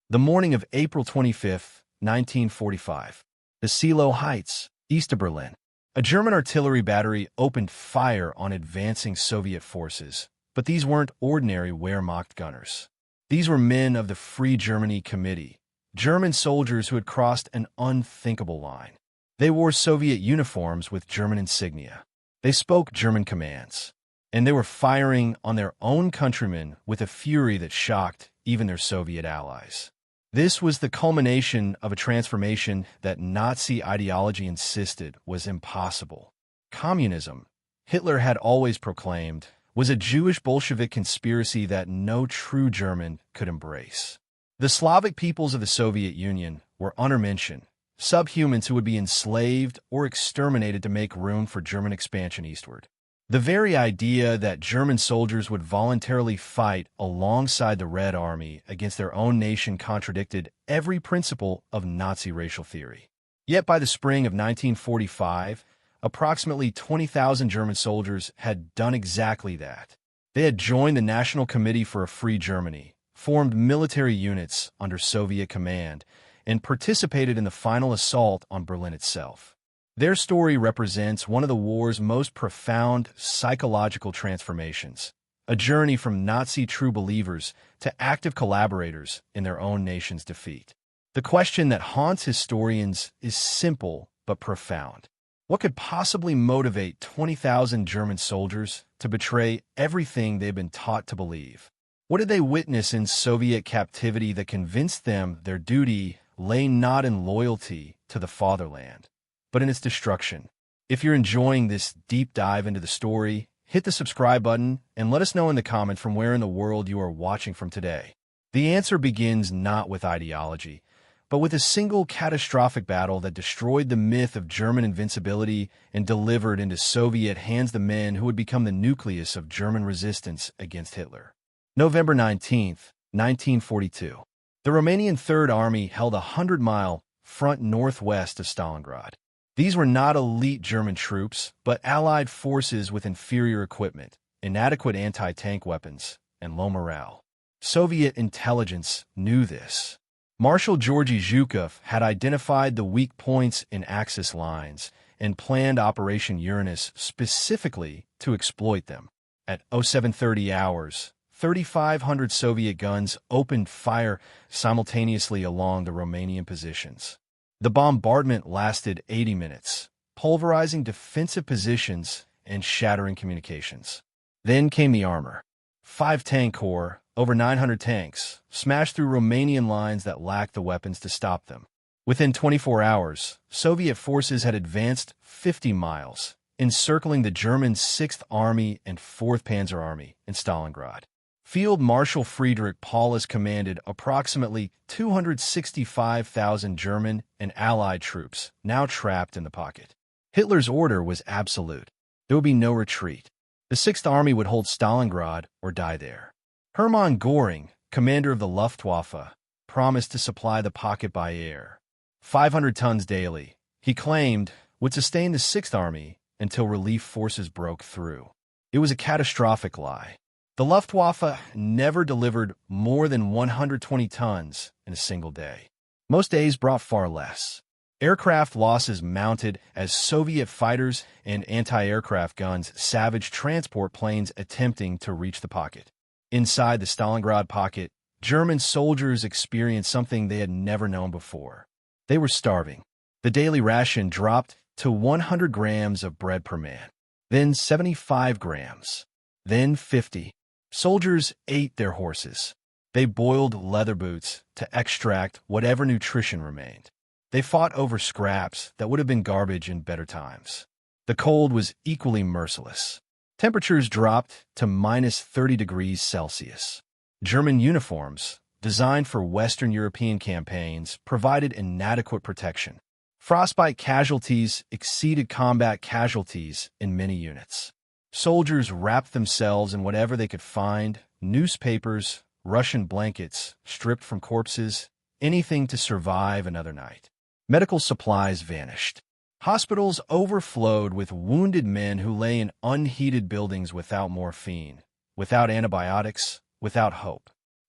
The morning of April 25, 1945. The Seelow Heights, east of Berlin. A German artillery battery opened fire on advancing Soviet forces, but these weren't ordinary Wehrmacht gunners. These were men of the Free Germany Committee, German soldiers who had crossed an unthinkable line. They wore Soviet uniforms with German insignia. They spoke German commands, and they were firing on their own countrymen with a fury that shocked even their Soviet allies. This was the culmination of a transformation that Nazi ideology insisted was impossible. Communism, Hitler had always proclaimed, was a Jewish-Bolshevik conspiracy that no true German could embrace. The Slavic peoples of the Soviet Union were Untermenschen, subhumans who would be enslaved or exterminated to make room for German expansion eastward. The very idea that German soldiers would voluntarily fight alongside the Red Army against their own nation contradicted every principle of Nazi racial theory. Yet by the spring of 1945, approximately 20,000 German soldiers had done exactly that. They had joined the National Committee for a Free Germany, formed military units under Soviet command, and participated in the final assault on Berlin itself. Their story represents one of the war's most profound psychological transformations, a journey from Nazi true believers to active collaborators in their own nation's defeat. The question that haunts historians is simple but profound. What could possibly motivate 20,000 German soldiers to betray everything they've been taught to believe? What did they witness in Soviet captivity that convinced them their duty lay not in loyalty to the fatherland, but in its destruction? If you're enjoying this deep dive into the story, hit the subscribe button and let us know in the comments from where in the world you are watching from today. The answer begins not with ideology, but with a single catastrophic battle that destroyed the myth of German invincibility and delivered into Soviet hands the men who would become the nucleus of German resistance against Hitler. November 19, 1942. The Romanian Third Army held a 100-mile front northwest of Stalingrad. These were not elite German troops, but Allied forces with inferior equipment, inadequate anti-tank weapons, and low morale. Soviet intelligence knew this. Marshal Georgy Zhukov had identified the weak points in Axis lines and planned Operation Uranus specifically to exploit them. At 0730 hours, 3,500 Soviet guns opened fire simultaneously along the Romanian positions. The bombardment lasted 80 minutes, pulverizing defensive positions and shattering communications. Then came the armor. 5 tank corps, over 900 tanks, smashed through Romanian lines that lacked the weapons to stop them. Within 24 hours, Soviet forces had advanced 50 miles, encircling the German 6th Army and 4th Panzer Army in Stalingrad. Field Marshal Friedrich Paulus commanded approximately 265,000 German and Allied troops now trapped in the pocket. Hitler's order was absolute. There would be no retreat. The 6th Army would hold Stalingrad or die there. Hermann Göring, commander of the Luftwaffe, promised to supply the pocket by air. 500 tons daily, he claimed, would sustain the 6th Army until relief forces broke through. It was a catastrophic lie. The Luftwaffe never delivered more than 120 tons in a single day. Most days brought far less. Aircraft losses mounted as Soviet fighters and anti-aircraft guns savaged transport planes attempting to reach the pocket. Inside the Stalingrad pocket, German soldiers experienced something they had never known before. They were starving. The daily ration dropped to 100 grams of bread per man, then 75 grams, then 50. Soldiers ate their horses. They boiled leather boots to extract whatever nutrition remained. They fought over scraps that would have been garbage in better times. The cold was equally merciless. Temperatures dropped to minus 30 degrees Celsius. German uniforms, designed for Western European campaigns, provided inadequate protection. Frostbite casualties exceeded combat casualties in many units. Soldiers wrapped themselves in whatever they could find: newspapers, Russian blankets, stripped from corpses, anything to survive another night. Medical supplies vanished. Hospitals overflowed with wounded men who lay in unheated buildings without morphine, without antibiotics, without hope.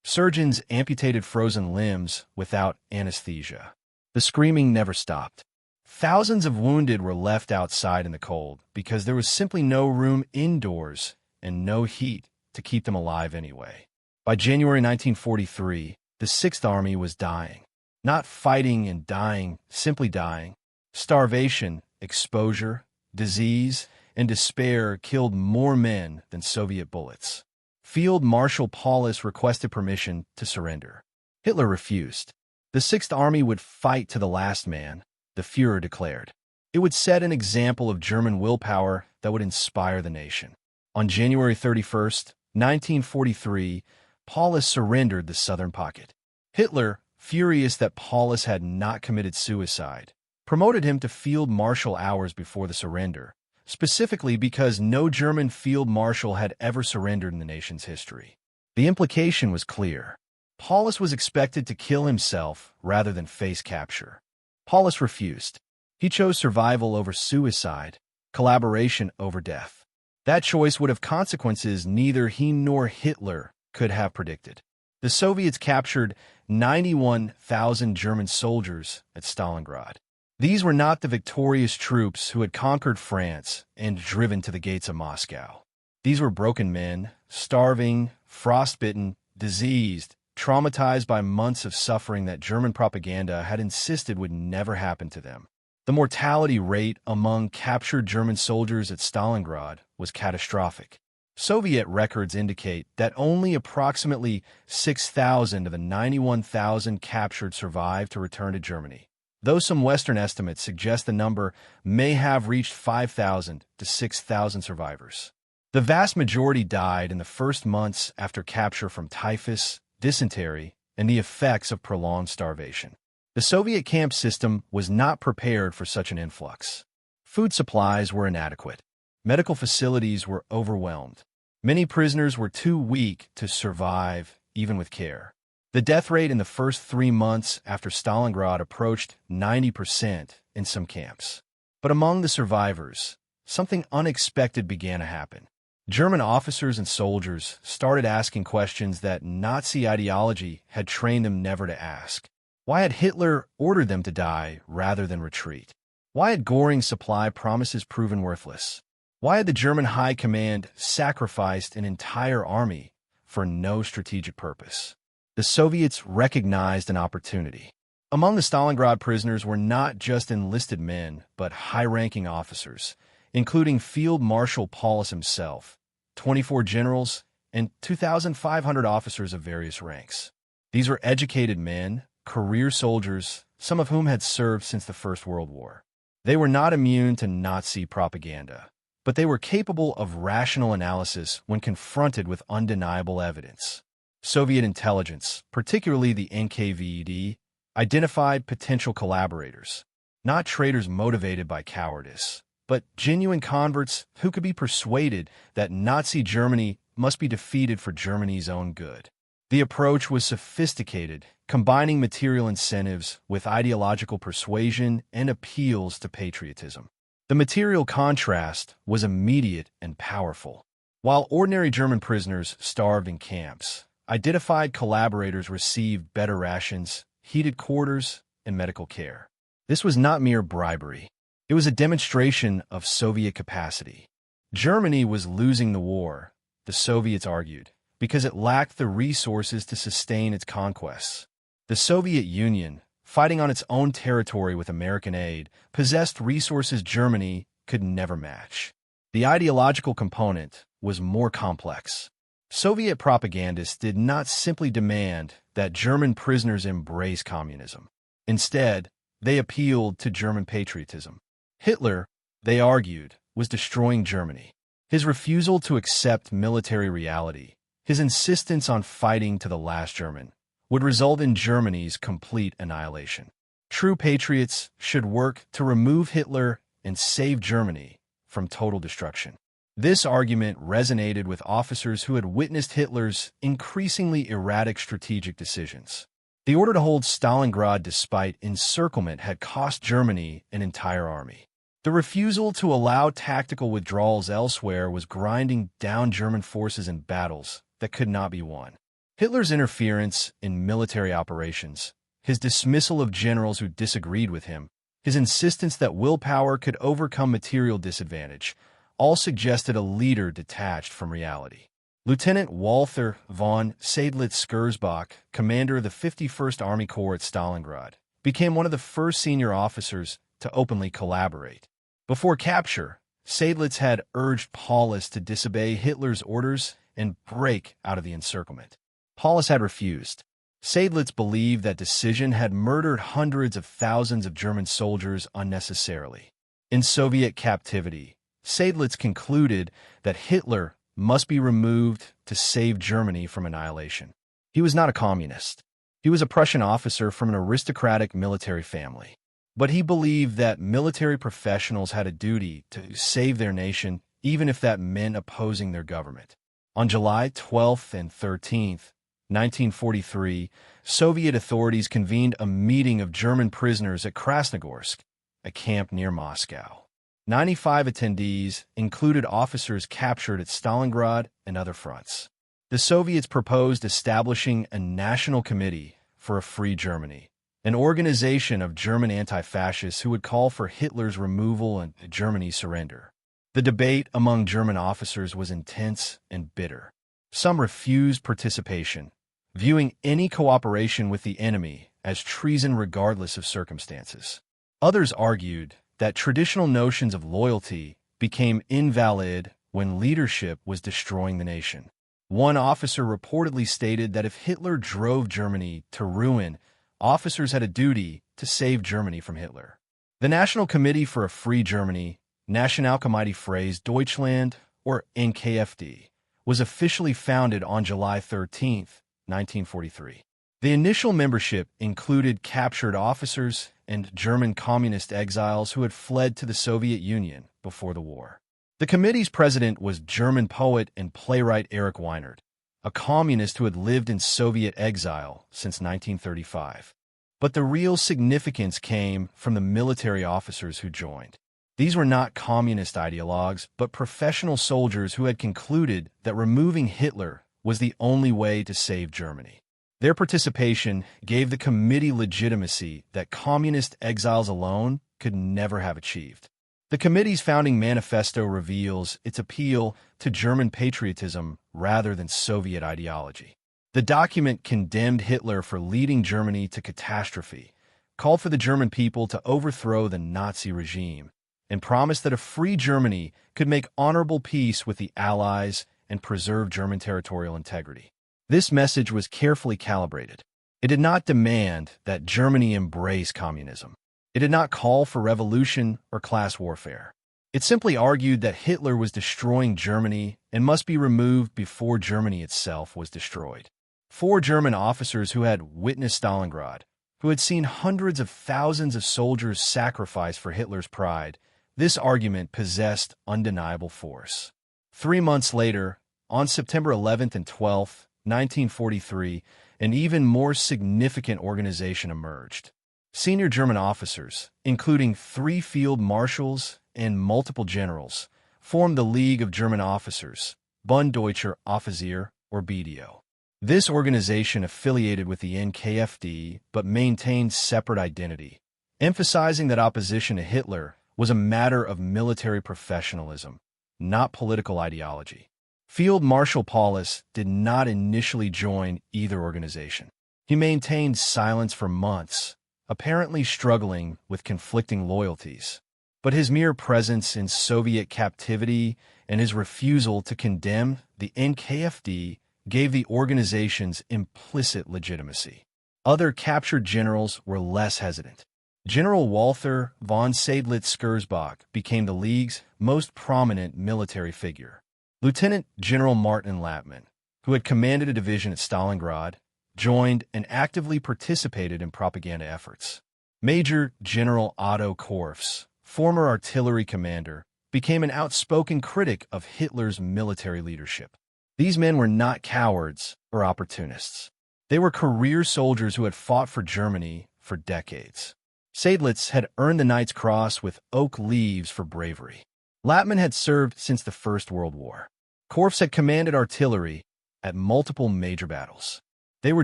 Surgeons amputated frozen limbs without anesthesia. The screaming never stopped. Thousands of wounded were left outside in the cold because there was simply no room indoors and no heat to keep them alive anyway. By January 1943, the Sixth Army was dying. Not fighting and dying, simply dying. Starvation, exposure, disease, and despair killed more men than Soviet bullets. Field Marshal Paulus requested permission to surrender. Hitler refused. The Sixth Army would fight to the last man, the Führer declared. It would set an example of German willpower that would inspire the nation. On January 31st, 1943, Paulus surrendered the southern pocket. Hitler, furious that Paulus had not committed suicide, promoted him to field marshal hours before the surrender, specifically because no German field marshal had ever surrendered in the nation's history. The implication was clear. Paulus was expected to kill himself rather than face capture. Paulus refused. He chose survival over suicide, collaboration over death. That choice would have consequences neither he nor Hitler could have predicted. The Soviets captured 91,000 German soldiers at Stalingrad. These were not the victorious troops who had conquered France and driven to the gates of Moscow. These were broken men, starving, frostbitten, diseased, traumatized by months of suffering that German propaganda had insisted would never happen to them. The mortality rate among captured German soldiers at Stalingrad was catastrophic. Soviet records indicate that only approximately 6,000 of the 91,000 captured survived to return to Germany, though some Western estimates suggest the number may have reached 5,000 to 6,000 survivors. The vast majority died in the first months after capture from typhus, dysentery, and the effects of prolonged starvation. The Soviet camp system was not prepared for such an influx. Food supplies were inadequate. Medical facilities were overwhelmed. Many prisoners were too weak to survive, even with care. The death rate in the first 3 months after Stalingrad approached 90% in some camps. But among the survivors, something unexpected began to happen. German officers and soldiers started asking questions that Nazi ideology had trained them never to ask. Why had Hitler ordered them to die rather than retreat? Why had Göring's supply promises proven worthless? Why had the German high command sacrificed an entire army for no strategic purpose? The Soviets recognized an opportunity. Among the Stalingrad prisoners were not just enlisted men, but high-ranking officers, including Field Marshal Paulus himself, 24 generals, and 2,500 officers of various ranks. These were educated men, career soldiers, some of whom had served since the First World War. They were not immune to Nazi propaganda, but they were capable of rational analysis when confronted with undeniable evidence. Soviet intelligence, particularly the NKVD, identified potential collaborators, not traitors motivated by cowardice, but genuine converts who could be persuaded that Nazi Germany must be defeated for Germany's own good. The approach was sophisticated, combining material incentives with ideological persuasion and appeals to patriotism. The material contrast was immediate and powerful. While ordinary German prisoners starved in camps, identified collaborators received better rations, heated quarters, and medical care. This was not mere bribery. It was a demonstration of Soviet capacity. Germany was losing the war, the Soviets argued, because it lacked the resources to sustain its conquests. The Soviet Union, fighting on its own territory with American aid, possessed resources Germany could never match. The ideological component was more complex. Soviet propagandists did not simply demand that German prisoners embrace communism. Instead, they appealed to German patriotism. Hitler, they argued, was destroying Germany. His refusal to accept military reality, his insistence on fighting to the last German, would result in Germany's complete annihilation. True patriots should work to remove Hitler and save Germany from total destruction. This argument resonated with officers who had witnessed Hitler's increasingly erratic strategic decisions. The order to hold Stalingrad despite encirclement had cost Germany an entire army. The refusal to allow tactical withdrawals elsewhere was grinding down German forces in battles that could not be won. Hitler's interference in military operations, his dismissal of generals who disagreed with him, his insistence that willpower could overcome material disadvantage, all suggested a leader detached from reality. Lieutenant Walther von Seydlitz-Schurzbach, commander of the 51st Army Corps at Stalingrad, became one of the first senior officers to openly collaborate. Before capture, Seydlitz had urged Paulus to disobey Hitler's orders and break out of the encirclement. Paulus had refused. Seydlitz believed that decision had murdered hundreds of thousands of German soldiers unnecessarily. In Soviet captivity, Seydlitz concluded that Hitler must be removed to save Germany from annihilation. He was not a communist. He was a Prussian officer from an aristocratic military family. But he believed that military professionals had a duty to save their nation, even if that meant opposing their government. On July 12th and 13th, 1943, Soviet authorities convened a meeting of German prisoners at Krasnogorsk, a camp near Moscow. 95 attendees included officers captured at Stalingrad and other fronts. The Soviets proposed establishing a national committee for a free Germany, an organization of German anti-fascists who would call for Hitler's removal and Germany's surrender. The debate among German officers was intense and bitter. Some refused participation, viewing any cooperation with the enemy as treason regardless of circumstances. Others argued that traditional notions of loyalty became invalid when leadership was destroying the nation. One officer reportedly stated that if Hitler drove Germany to ruin, officers had a duty to save Germany from Hitler. The National Committee for a Free Germany, Nationalkomitee Freies Deutschland, or NKFD, was officially founded on July 13, 1943. The initial membership included captured officers and German communist exiles who had fled to the Soviet Union before the war. The committee's president was German poet and playwright Erich Weinert, a communist who had lived in Soviet exile since 1935. But the real significance came from the military officers who joined. These were not communist ideologues, but professional soldiers who had concluded that removing Hitler was the only way to save Germany. Their participation gave the committee legitimacy that communist exiles alone could never have achieved. The committee's founding manifesto reveals its appeal to German patriotism rather than Soviet ideology. The document condemned Hitler for leading Germany to catastrophe, called for the German people to overthrow the Nazi regime, and promised that a free Germany could make honorable peace with the Allies and preserve German territorial integrity. This message was carefully calibrated. It did not demand that Germany embrace communism. It did not call for revolution or class warfare. It simply argued that Hitler was destroying Germany and must be removed before Germany itself was destroyed. 4 German officers who had witnessed Stalingrad, who had seen hundreds of thousands of soldiers sacrificed for Hitler's pride, this argument possessed undeniable force. 3 months later, on September 11th and 12th, 1943, an even more significant organization emerged. Senior German officers, including 3 field marshals and multiple generals, formed the League of German Officers, Bund Deutscher Offizier, or BDO. This organization affiliated with the NKFD but maintained separate identity, emphasizing that opposition to Hitler was a matter of military professionalism, not political ideology. Field Marshal Paulus did not initially join either organization. He maintained silence for months, apparently struggling with conflicting loyalties. But his mere presence in Soviet captivity and his refusal to condemn the NKFD gave the organization's implicit legitimacy. Other captured generals were less hesitant. General Walther von Seydlitz-Schurzbach became the League's most prominent military figure. Lieutenant General Martin Lattmann, who had commanded a division at Stalingrad, joined and actively participated in propaganda efforts. Major General Otto Korfs, former artillery commander, became an outspoken critic of Hitler's military leadership. These men were not cowards or opportunists. They were career soldiers who had fought for Germany for decades. Seydlitz had earned the Knight's Cross with oak leaves for bravery. Lattmann had served since the First World War. Korfs had commanded artillery at multiple major battles. They were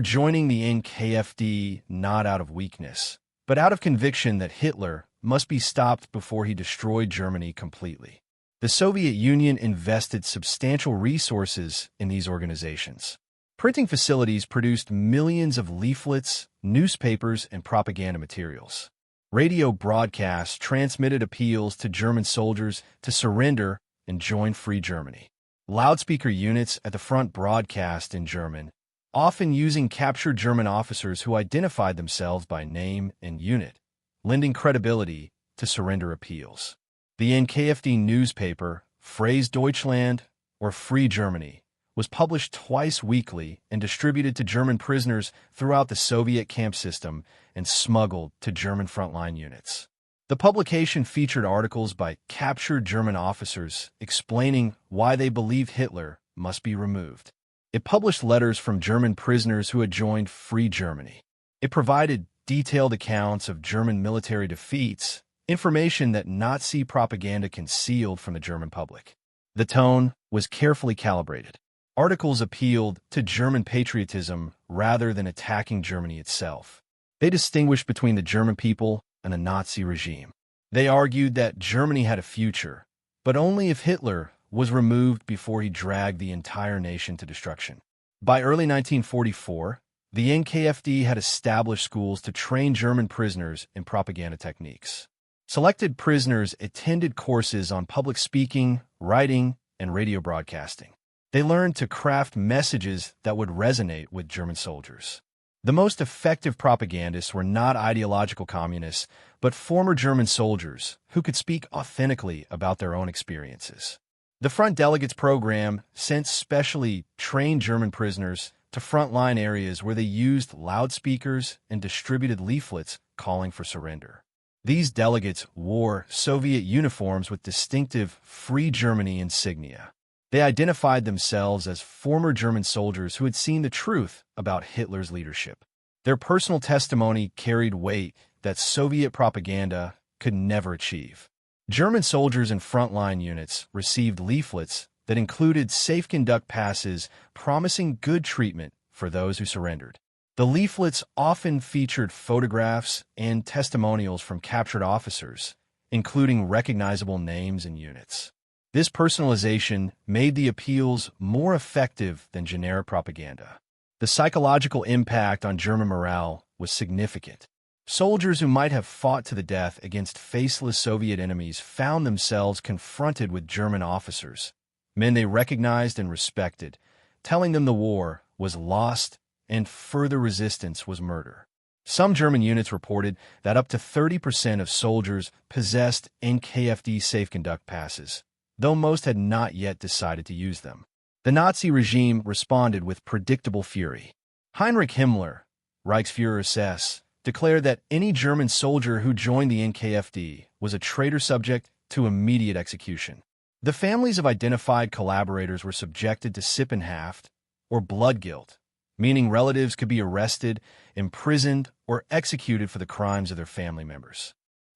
joining the NKFD not out of weakness, but out of conviction that Hitler must be stopped before he destroyed Germany completely. The Soviet Union invested substantial resources in these organizations. Printing facilities produced millions of leaflets, newspapers, and propaganda materials. Radio broadcasts transmitted appeals to German soldiers to surrender and join Free Germany. Loudspeaker units at the front broadcast in German, often using captured German officers who identified themselves by name and unit, lending credibility to surrender appeals. The NKFD newspaper, Freies Deutschland, or Free Germany, was published twice weekly and distributed to German prisoners throughout the Soviet camp system and smuggled to German frontline units. The publication featured articles by captured German officers explaining why they believed Hitler must be removed. It published letters from German prisoners who had joined Free Germany. It provided detailed accounts of German military defeats, information that Nazi propaganda concealed from the German public. The tone was carefully calibrated. Articles appealed to German patriotism rather than attacking Germany itself. They distinguished between the German people and the Nazi regime. They argued that Germany had a future, but only if Hitler was removed before he dragged the entire nation to destruction. By early 1944, the NKFD had established schools to train German prisoners in propaganda techniques. Selected prisoners attended courses on public speaking, writing, and radio broadcasting. They learned to craft messages that would resonate with German soldiers. The most effective propagandists were not ideological communists, but former German soldiers who could speak authentically about their own experiences. The Front Delegates program sent specially trained German prisoners to frontline areas where they used loudspeakers and distributed leaflets calling for surrender. These delegates wore Soviet uniforms with distinctive Free Germany insignia. They identified themselves as former German soldiers who had seen the truth about Hitler's leadership. Their personal testimony carried weight that Soviet propaganda could never achieve. German soldiers in frontline units received leaflets that included safe conduct passes promising good treatment for those who surrendered. The leaflets often featured photographs and testimonials from captured officers, including recognizable names and units. This personalization made the appeals more effective than generic propaganda. The psychological impact on German morale was significant. Soldiers who might have fought to the death against faceless Soviet enemies found themselves confronted with German officers, men they recognized and respected, telling them the war was lost and further resistance was murder. Some German units reported that up to 30% of soldiers possessed NKFD safe conduct passes, though most had not yet decided to use them. The Nazi regime responded with predictable fury. Heinrich Himmler, Reichsführer SS, declared that any German soldier who joined the NKFD was a traitor subject to immediate execution. The families of identified collaborators were subjected to Sippenhaft, or blood guilt, meaning relatives could be arrested, imprisoned, or executed for the crimes of their family members.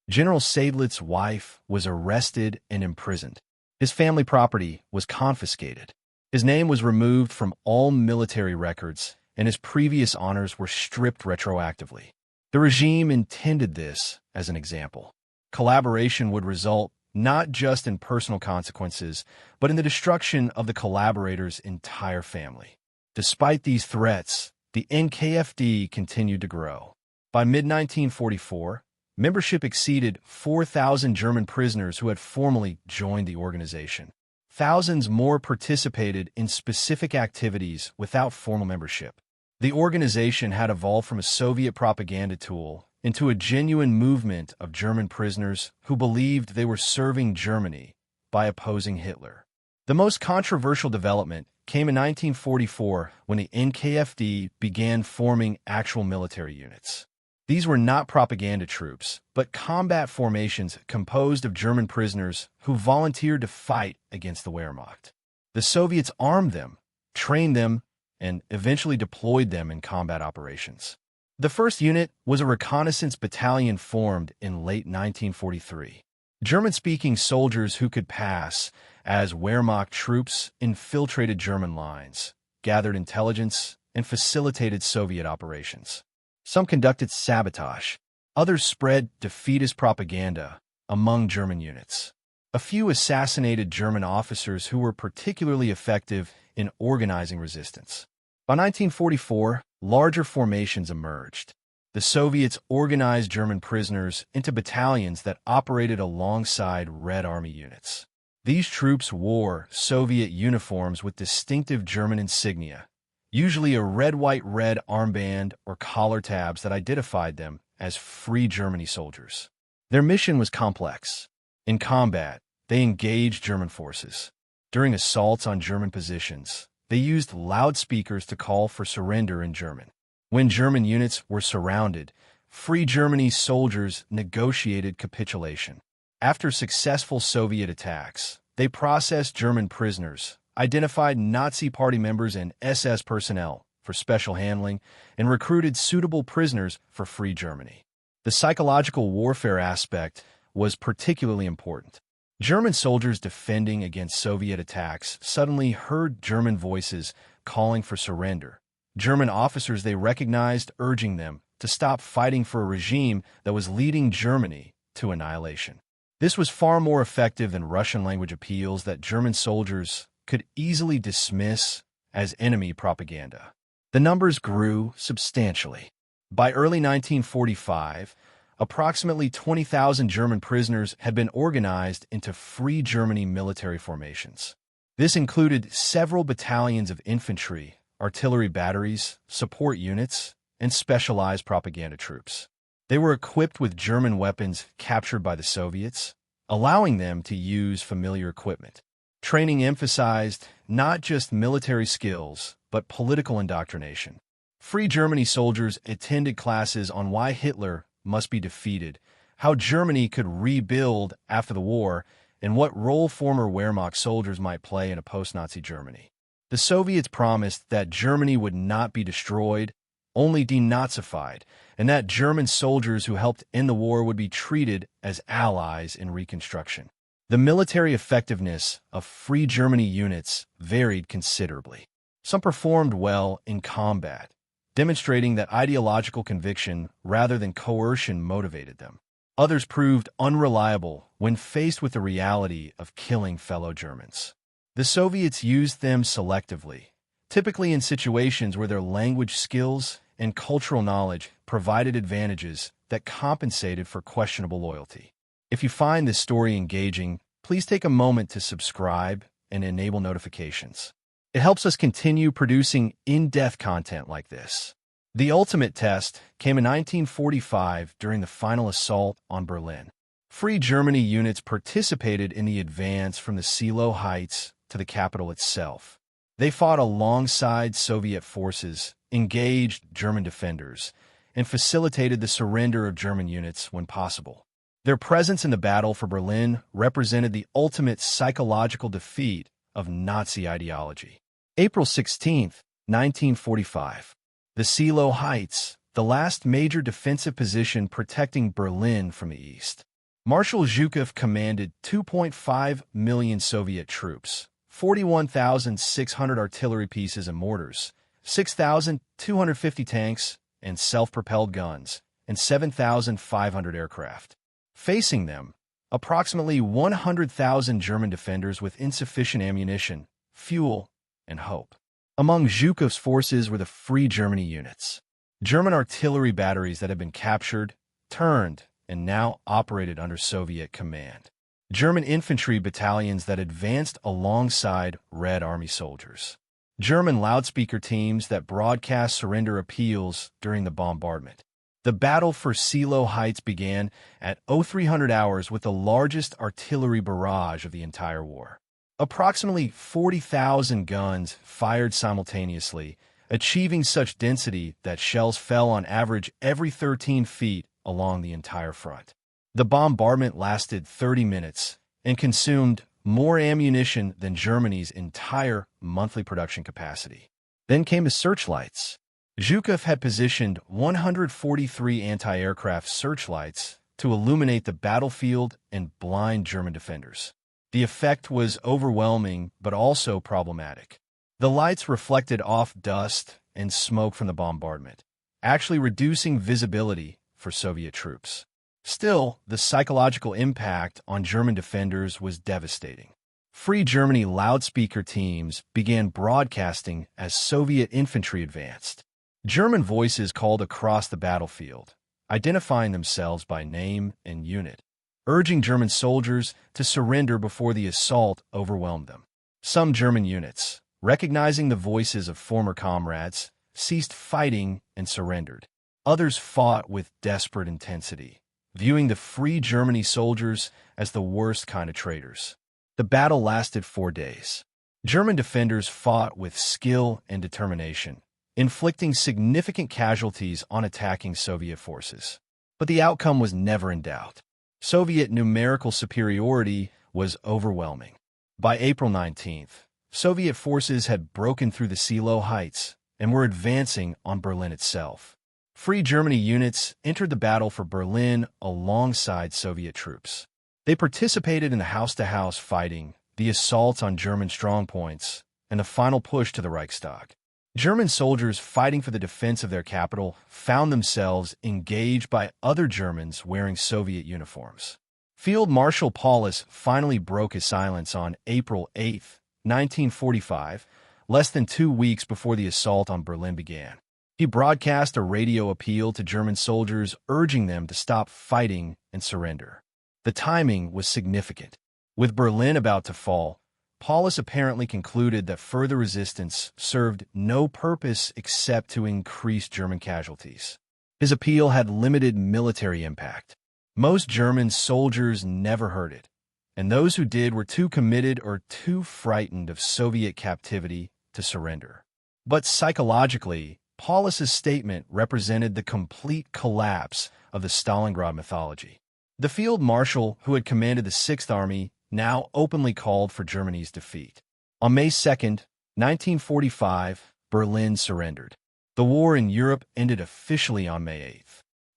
General Seydlitz's wife was arrested and imprisoned. His family property was confiscated. His name was removed from all military records, and his previous honors were stripped retroactively. The regime intended this as an example. Collaboration would result not just in personal consequences, but in the destruction of the collaborator's entire family. Despite these threats, the NKFD continued to grow. By mid-1944, membership exceeded 4,000 German prisoners who had formally joined the organization. Thousands more participated in specific activities without formal membership. The organization had evolved from a Soviet propaganda tool into a genuine movement of German prisoners who believed they were serving Germany by opposing Hitler. The most controversial development came in 1944 when the NKFD began forming actual military units. These were not propaganda troops, but combat formations composed of German prisoners who volunteered to fight against the Wehrmacht. The Soviets armed them, trained them, and eventually deployed them in combat operations. The first unit was a reconnaissance battalion formed in late 1943. German-speaking soldiers who could pass as Wehrmacht troops infiltrated German lines, gathered intelligence, and facilitated Soviet operations. Some conducted sabotage. Others spread defeatist propaganda among German units. A few assassinated German officers who were particularly effective in organizing resistance. By 1944, larger formations emerged. The Soviets organized German prisoners into battalions that operated alongside Red Army units. These troops wore Soviet uniforms with distinctive German insignia, usually a red-white-red armband or collar tabs that identified them as Free Germany soldiers. Their mission was complex. In combat, they engaged German forces. During assaults on German positions, they used loudspeakers to call for surrender in German. When German units were surrounded, Free Germany soldiers negotiated capitulation. After successful Soviet attacks, they processed German prisoners, identified Nazi Party members and SS personnel for special handling, and recruited suitable prisoners for Free Germany. The psychological warfare aspect was particularly important. German soldiers defending against Soviet attacks suddenly heard German voices calling for surrender. German officers they recognized urging them to stop fighting for a regime that was leading Germany to annihilation. This was far more effective than Russian-language appeals that German soldiers could easily dismiss as enemy propaganda. The numbers grew substantially. By early 1945, approximately 20,000 German prisoners had been organized into Free Germany military formations. This included several battalions of infantry, artillery batteries, support units, and specialized propaganda troops. They were equipped with German weapons captured by the Soviets, allowing them to use familiar equipment. Training emphasized not just military skills, but political indoctrination. Free Germany soldiers attended classes on why Hitler must be defeated, how Germany could rebuild after the war, and what role former Wehrmacht soldiers might play in a post-Nazi Germany. The Soviets promised that Germany would not be destroyed, only denazified, and that German soldiers who helped end the war would be treated as allies in reconstruction. The military effectiveness of Free Germany units varied considerably. Some performed well in combat, demonstrating that ideological conviction rather than coercion motivated them. Others proved unreliable when faced with the reality of killing fellow Germans. The Soviets used them selectively, typically in situations where their language skills and cultural knowledge provided advantages that compensated for questionable loyalty. If you find this story engaging, please take a moment to subscribe and enable notifications. It helps us continue producing in-depth content like this. The ultimate test came in 1945 during the final assault on Berlin. Free Germany units participated in the advance from the Seelow Heights to the capital itself. They fought alongside Soviet forces, engaged German defenders, and facilitated the surrender of German units when possible. Their presence in the battle for Berlin represented the ultimate psychological defeat of Nazi ideology. April 16, 1945. The Seelow Heights, the last major defensive position protecting Berlin from the east. Marshal Zhukov commanded 2.5 million Soviet troops, 41,600 artillery pieces and mortars, 6,250 tanks and self-propelled guns, and 7,500 aircraft. Facing them, approximately 100,000 German defenders with insufficient ammunition, fuel, and hope. Among Zhukov's forces were the Free Germany units, German artillery batteries that had been captured, turned, and now operated under Soviet command. German infantry battalions that advanced alongside Red Army soldiers. German loudspeaker teams that broadcast surrender appeals during the bombardment. The battle for Seelow Heights began at 0300 hours with the largest artillery barrage of the entire war. Approximately 40,000 guns fired simultaneously, achieving such density that shells fell on average every 13 feet along the entire front. The bombardment lasted 30 minutes and consumed more ammunition than Germany's entire monthly production capacity. Then came the searchlights. Zhukov had positioned 143 anti-aircraft searchlights to illuminate the battlefield and blind German defenders. The effect was overwhelming but also problematic. The lights reflected off dust and smoke from the bombardment, actually reducing visibility for Soviet troops. Still, the psychological impact on German defenders was devastating. Free Germany loudspeaker teams began broadcasting as Soviet infantry advanced. German voices called across the battlefield, identifying themselves by name and unit, urging German soldiers to surrender before the assault overwhelmed them. Some German units, recognizing the voices of former comrades, ceased fighting and surrendered. Others fought with desperate intensity, viewing the Free Germany soldiers as the worst kind of traitors. The battle lasted 4 days. German defenders fought with skill and determination, inflicting significant casualties on attacking Soviet forces. But the outcome was never in doubt. Soviet numerical superiority was overwhelming. By April 19th, Soviet forces had broken through the Seelow Heights and were advancing on Berlin itself. Free Germany units entered the battle for Berlin alongside Soviet troops. They participated in the house-to-house fighting, the assaults on German strongpoints, and the final push to the Reichstag. German soldiers fighting for the defense of their capital found themselves engaged by other Germans wearing Soviet uniforms. Field Marshal Paulus finally broke his silence on April 8, 1945, less than 2 weeks before the assault on Berlin began. He broadcast a radio appeal to German soldiers urging them to stop fighting and surrender. The timing was significant. With Berlin about to fall, Paulus apparently concluded that further resistance served no purpose except to increase German casualties. His appeal had limited military impact. Most German soldiers never heard it, and those who did were too committed or too frightened of Soviet captivity to surrender. But psychologically, Paulus's statement represented the complete collapse of the Stalingrad mythology. The field marshal who had commanded the Sixth Army now openly called for Germany's defeat. On May 2, 1945, Berlin surrendered. The war in Europe ended officially on May 8.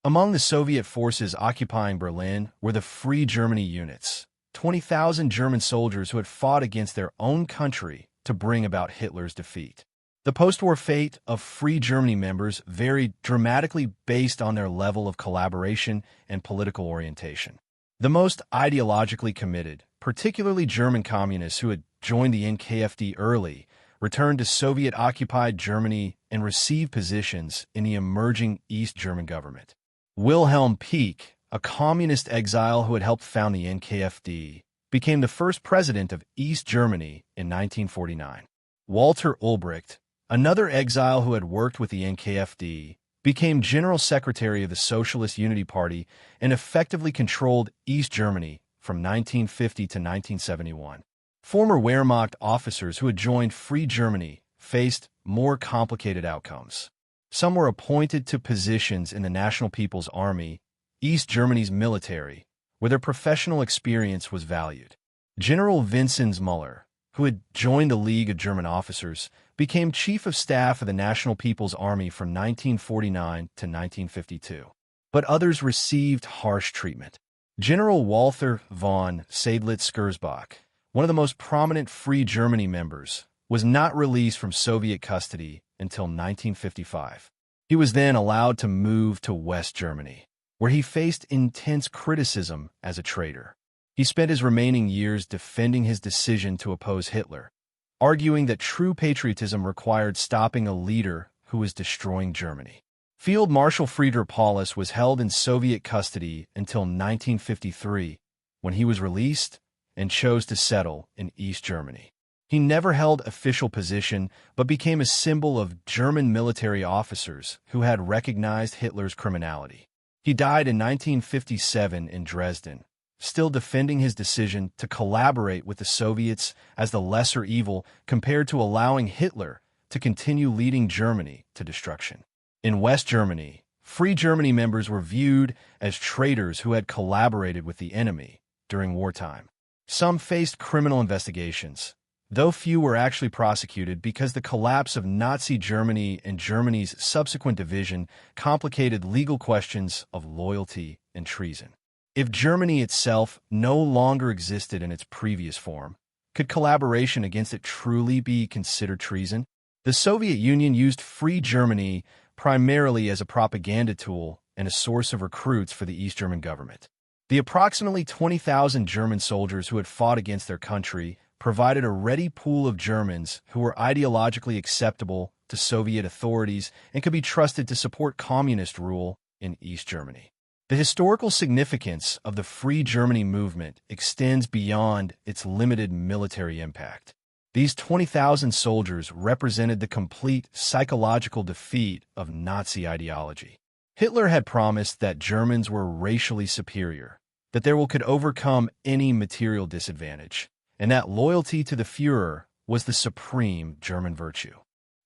Among the Soviet forces occupying Berlin were the Free Germany units, 20,000 German soldiers who had fought against their own country to bring about Hitler's defeat. The post-war fate of Free Germany members varied dramatically based on their level of collaboration and political orientation. The most ideologically committed, particularly German communists who had joined the NKFD early, returned to Soviet-occupied Germany and received positions in the emerging East German government. Wilhelm Pieck, a communist exile who had helped found the NKFD, became the first president of East Germany in 1949. Walter Ulbricht, another exile who had worked with the NKFD, became General Secretary of the Socialist Unity Party and effectively controlled East Germany from 1950 to 1971. Former Wehrmacht officers who had joined Free Germany faced more complicated outcomes. Some were appointed to positions in the National People's Army, East Germany's military, where their professional experience was valued. General Vincenz Müller, who had joined the League of German Officers, became Chief of Staff of the National People's Army from 1949 to 1952. But others received harsh treatment. General Walther von Seydlitz-Schurzbach, one of the most prominent Free Germany members, was not released from Soviet custody until 1955. He was then allowed to move to West Germany, where he faced intense criticism as a traitor. He spent his remaining years defending his decision to oppose Hitler, arguing that true patriotism required stopping a leader who was destroying Germany. Field Marshal Friedrich Paulus was held in Soviet custody until 1953, when he was released and chose to settle in East Germany. He never held official position, but became a symbol of German military officers who had recognized Hitler's criminality. He died in 1957 in Dresden, still defending his decision to collaborate with the Soviets as the lesser evil compared to allowing Hitler to continue leading Germany to destruction. In West Germany, Free Germany members were viewed as traitors who had collaborated with the enemy during wartime. Some faced criminal investigations, though few were actually prosecuted because the collapse of Nazi Germany and Germany's subsequent division complicated legal questions of loyalty and treason. If Germany itself no longer existed in its previous form, could collaboration against it truly be considered treason? The Soviet Union used Free Germany primarily as a propaganda tool and a source of recruits for the East German government. The approximately 20,000 German soldiers who had fought against their country provided a ready pool of Germans who were ideologically acceptable to Soviet authorities and could be trusted to support communist rule in East Germany. The historical significance of the Free Germany movement extends beyond its limited military impact. These 20,000 soldiers represented the complete psychological defeat of Nazi ideology. Hitler had promised that Germans were racially superior, that they could overcome any material disadvantage, and that loyalty to the Führer was the supreme German virtue.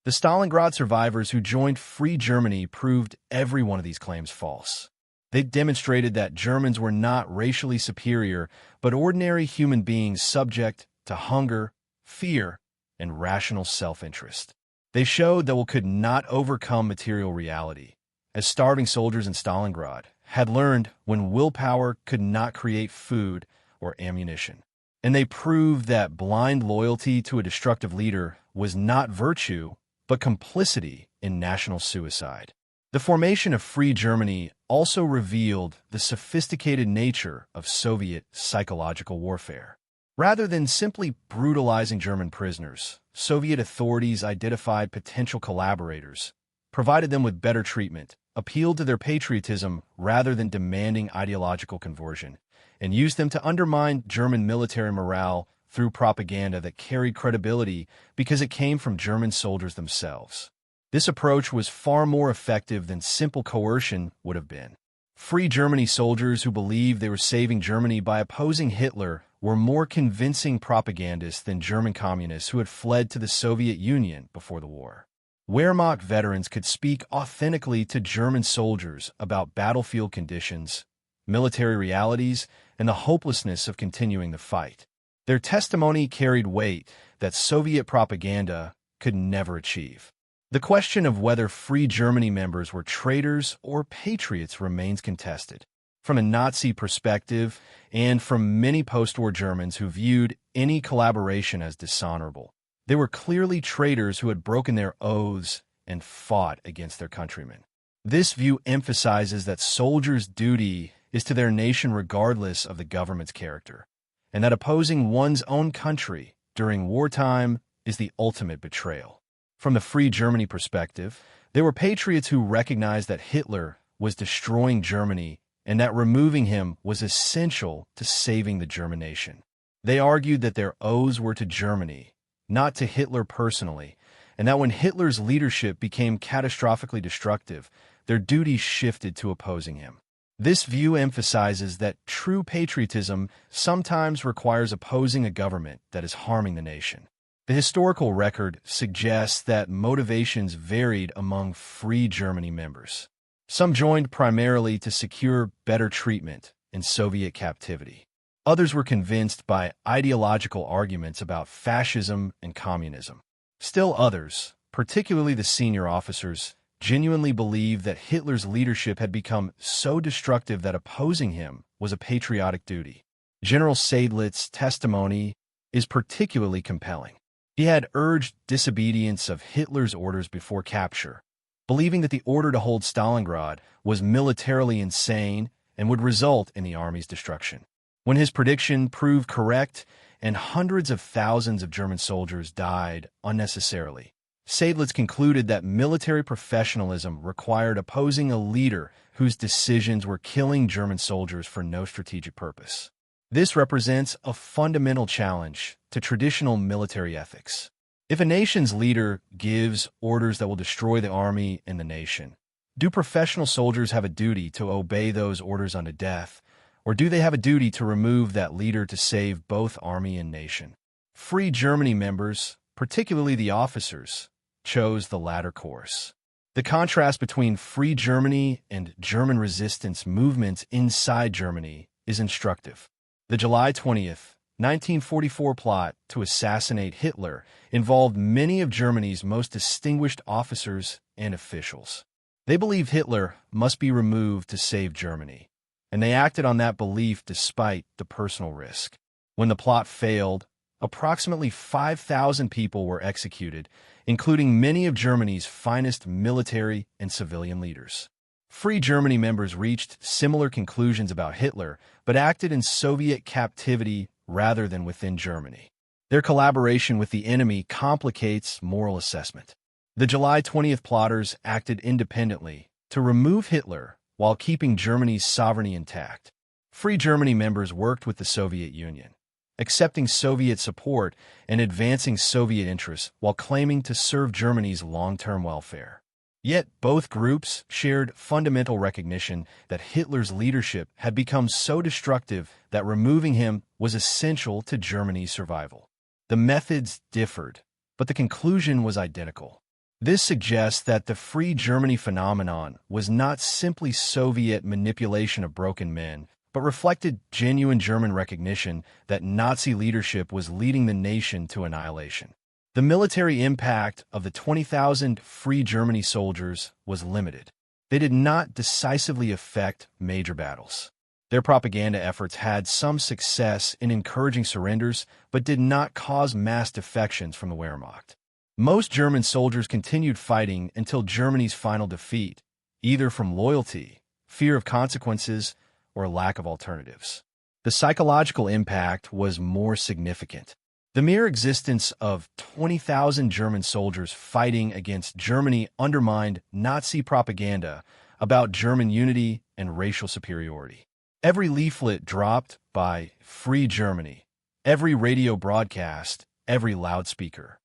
The Stalingrad survivors who joined Free Germany proved every one of these claims false. They demonstrated that Germans were not racially superior, but ordinary human beings subject to hunger, fear, and rational self-interest. They showed that we could not overcome material reality, as starving soldiers in Stalingrad had learned when willpower could not create food or ammunition. And they proved that blind loyalty to a destructive leader was not virtue, but complicity in national suicide. The formation of Free Germany also revealed the sophisticated nature of Soviet psychological warfare. Rather than simply brutalizing German prisoners, Soviet authorities identified potential collaborators, provided them with better treatment, appealed to their patriotism rather than demanding ideological conversion, and used them to undermine German military morale through propaganda that carried credibility because it came from German soldiers themselves. This approach was far more effective than simple coercion would have been. Free Germany soldiers who believed they were saving Germany by opposing Hitler were more convincing propagandists than German communists who had fled to the Soviet Union before the war. Wehrmacht veterans could speak authentically to German soldiers about battlefield conditions, military realities, and the hopelessness of continuing the fight. Their testimony carried weight that Soviet propaganda could never achieve. The question of whether Free Germany members were traitors or patriots remains contested. From a Nazi perspective, and from many post-war Germans who viewed any collaboration as dishonorable, they were clearly traitors who had broken their oaths and fought against their countrymen. This view emphasizes that soldiers' duty is to their nation regardless of the government's character, and that opposing one's own country during wartime is the ultimate betrayal. From the Free Germany perspective, they were patriots who recognized that Hitler was destroying Germany and that removing him was essential to saving the German nation. They argued that their oaths were to Germany, not to Hitler personally, and that when Hitler's leadership became catastrophically destructive, their duties shifted to opposing him. This view emphasizes that true patriotism sometimes requires opposing a government that is harming the nation. The historical record suggests that motivations varied among Free Germany members. Some joined primarily to secure better treatment in Soviet captivity. Others were convinced by ideological arguments about fascism and communism. Still others, particularly the senior officers, genuinely believed that Hitler's leadership had become so destructive that opposing him was a patriotic duty. General Seydlitz's testimony is particularly compelling. He had urged disobedience of Hitler's orders before capture, believing that the order to hold Stalingrad was militarily insane and would result in the army's destruction. When his prediction proved correct and hundreds of thousands of German soldiers died unnecessarily, Seydlitz concluded that military professionalism required opposing a leader whose decisions were killing German soldiers for no strategic purpose. This represents a fundamental challenge to traditional military ethics. If a nation's leader gives orders that will destroy the army and the nation, do professional soldiers have a duty to obey those orders unto death, or do they have a duty to remove that leader to save both army and nation? Free Germany members, particularly the officers, chose the latter course. The contrast between Free Germany and German resistance movements inside Germany is instructive. The July 20th, 1944 plot to assassinate Hitler involved many of Germany's most distinguished officers and officials. They believed Hitler must be removed to save Germany, and they acted on that belief despite the personal risk. When the plot failed, approximately 5,000 people were executed, including many of Germany's finest military and civilian leaders. Free Germany members reached similar conclusions about Hitler, but acted in Soviet captivity rather than within Germany. Their collaboration with the enemy complicates moral assessment. The July 20th plotters acted independently to remove Hitler while keeping Germany's sovereignty intact. Free Germany members worked with the Soviet Union, accepting Soviet support and advancing Soviet interests while claiming to serve Germany's long-term welfare. Yet both groups shared fundamental recognition that Hitler's leadership had become so destructive that removing him was essential to Germany's survival. The methods differed, but the conclusion was identical. This suggests that the Free Germany phenomenon was not simply Soviet manipulation of broken men, but reflected genuine German recognition that Nazi leadership was leading the nation to annihilation. The military impact of the 20,000 Free Germany soldiers was limited. They did not decisively affect major battles. Their propaganda efforts had some success in encouraging surrenders, but did not cause mass defections from the Wehrmacht. Most German soldiers continued fighting until Germany's final defeat, either from loyalty, fear of consequences, or lack of alternatives. The psychological impact was more significant. The mere existence of 20,000 German soldiers fighting against Germany undermined Nazi propaganda about German unity and racial superiority. Every leaflet dropped by Free Germany, every radio broadcast, every loudspeaker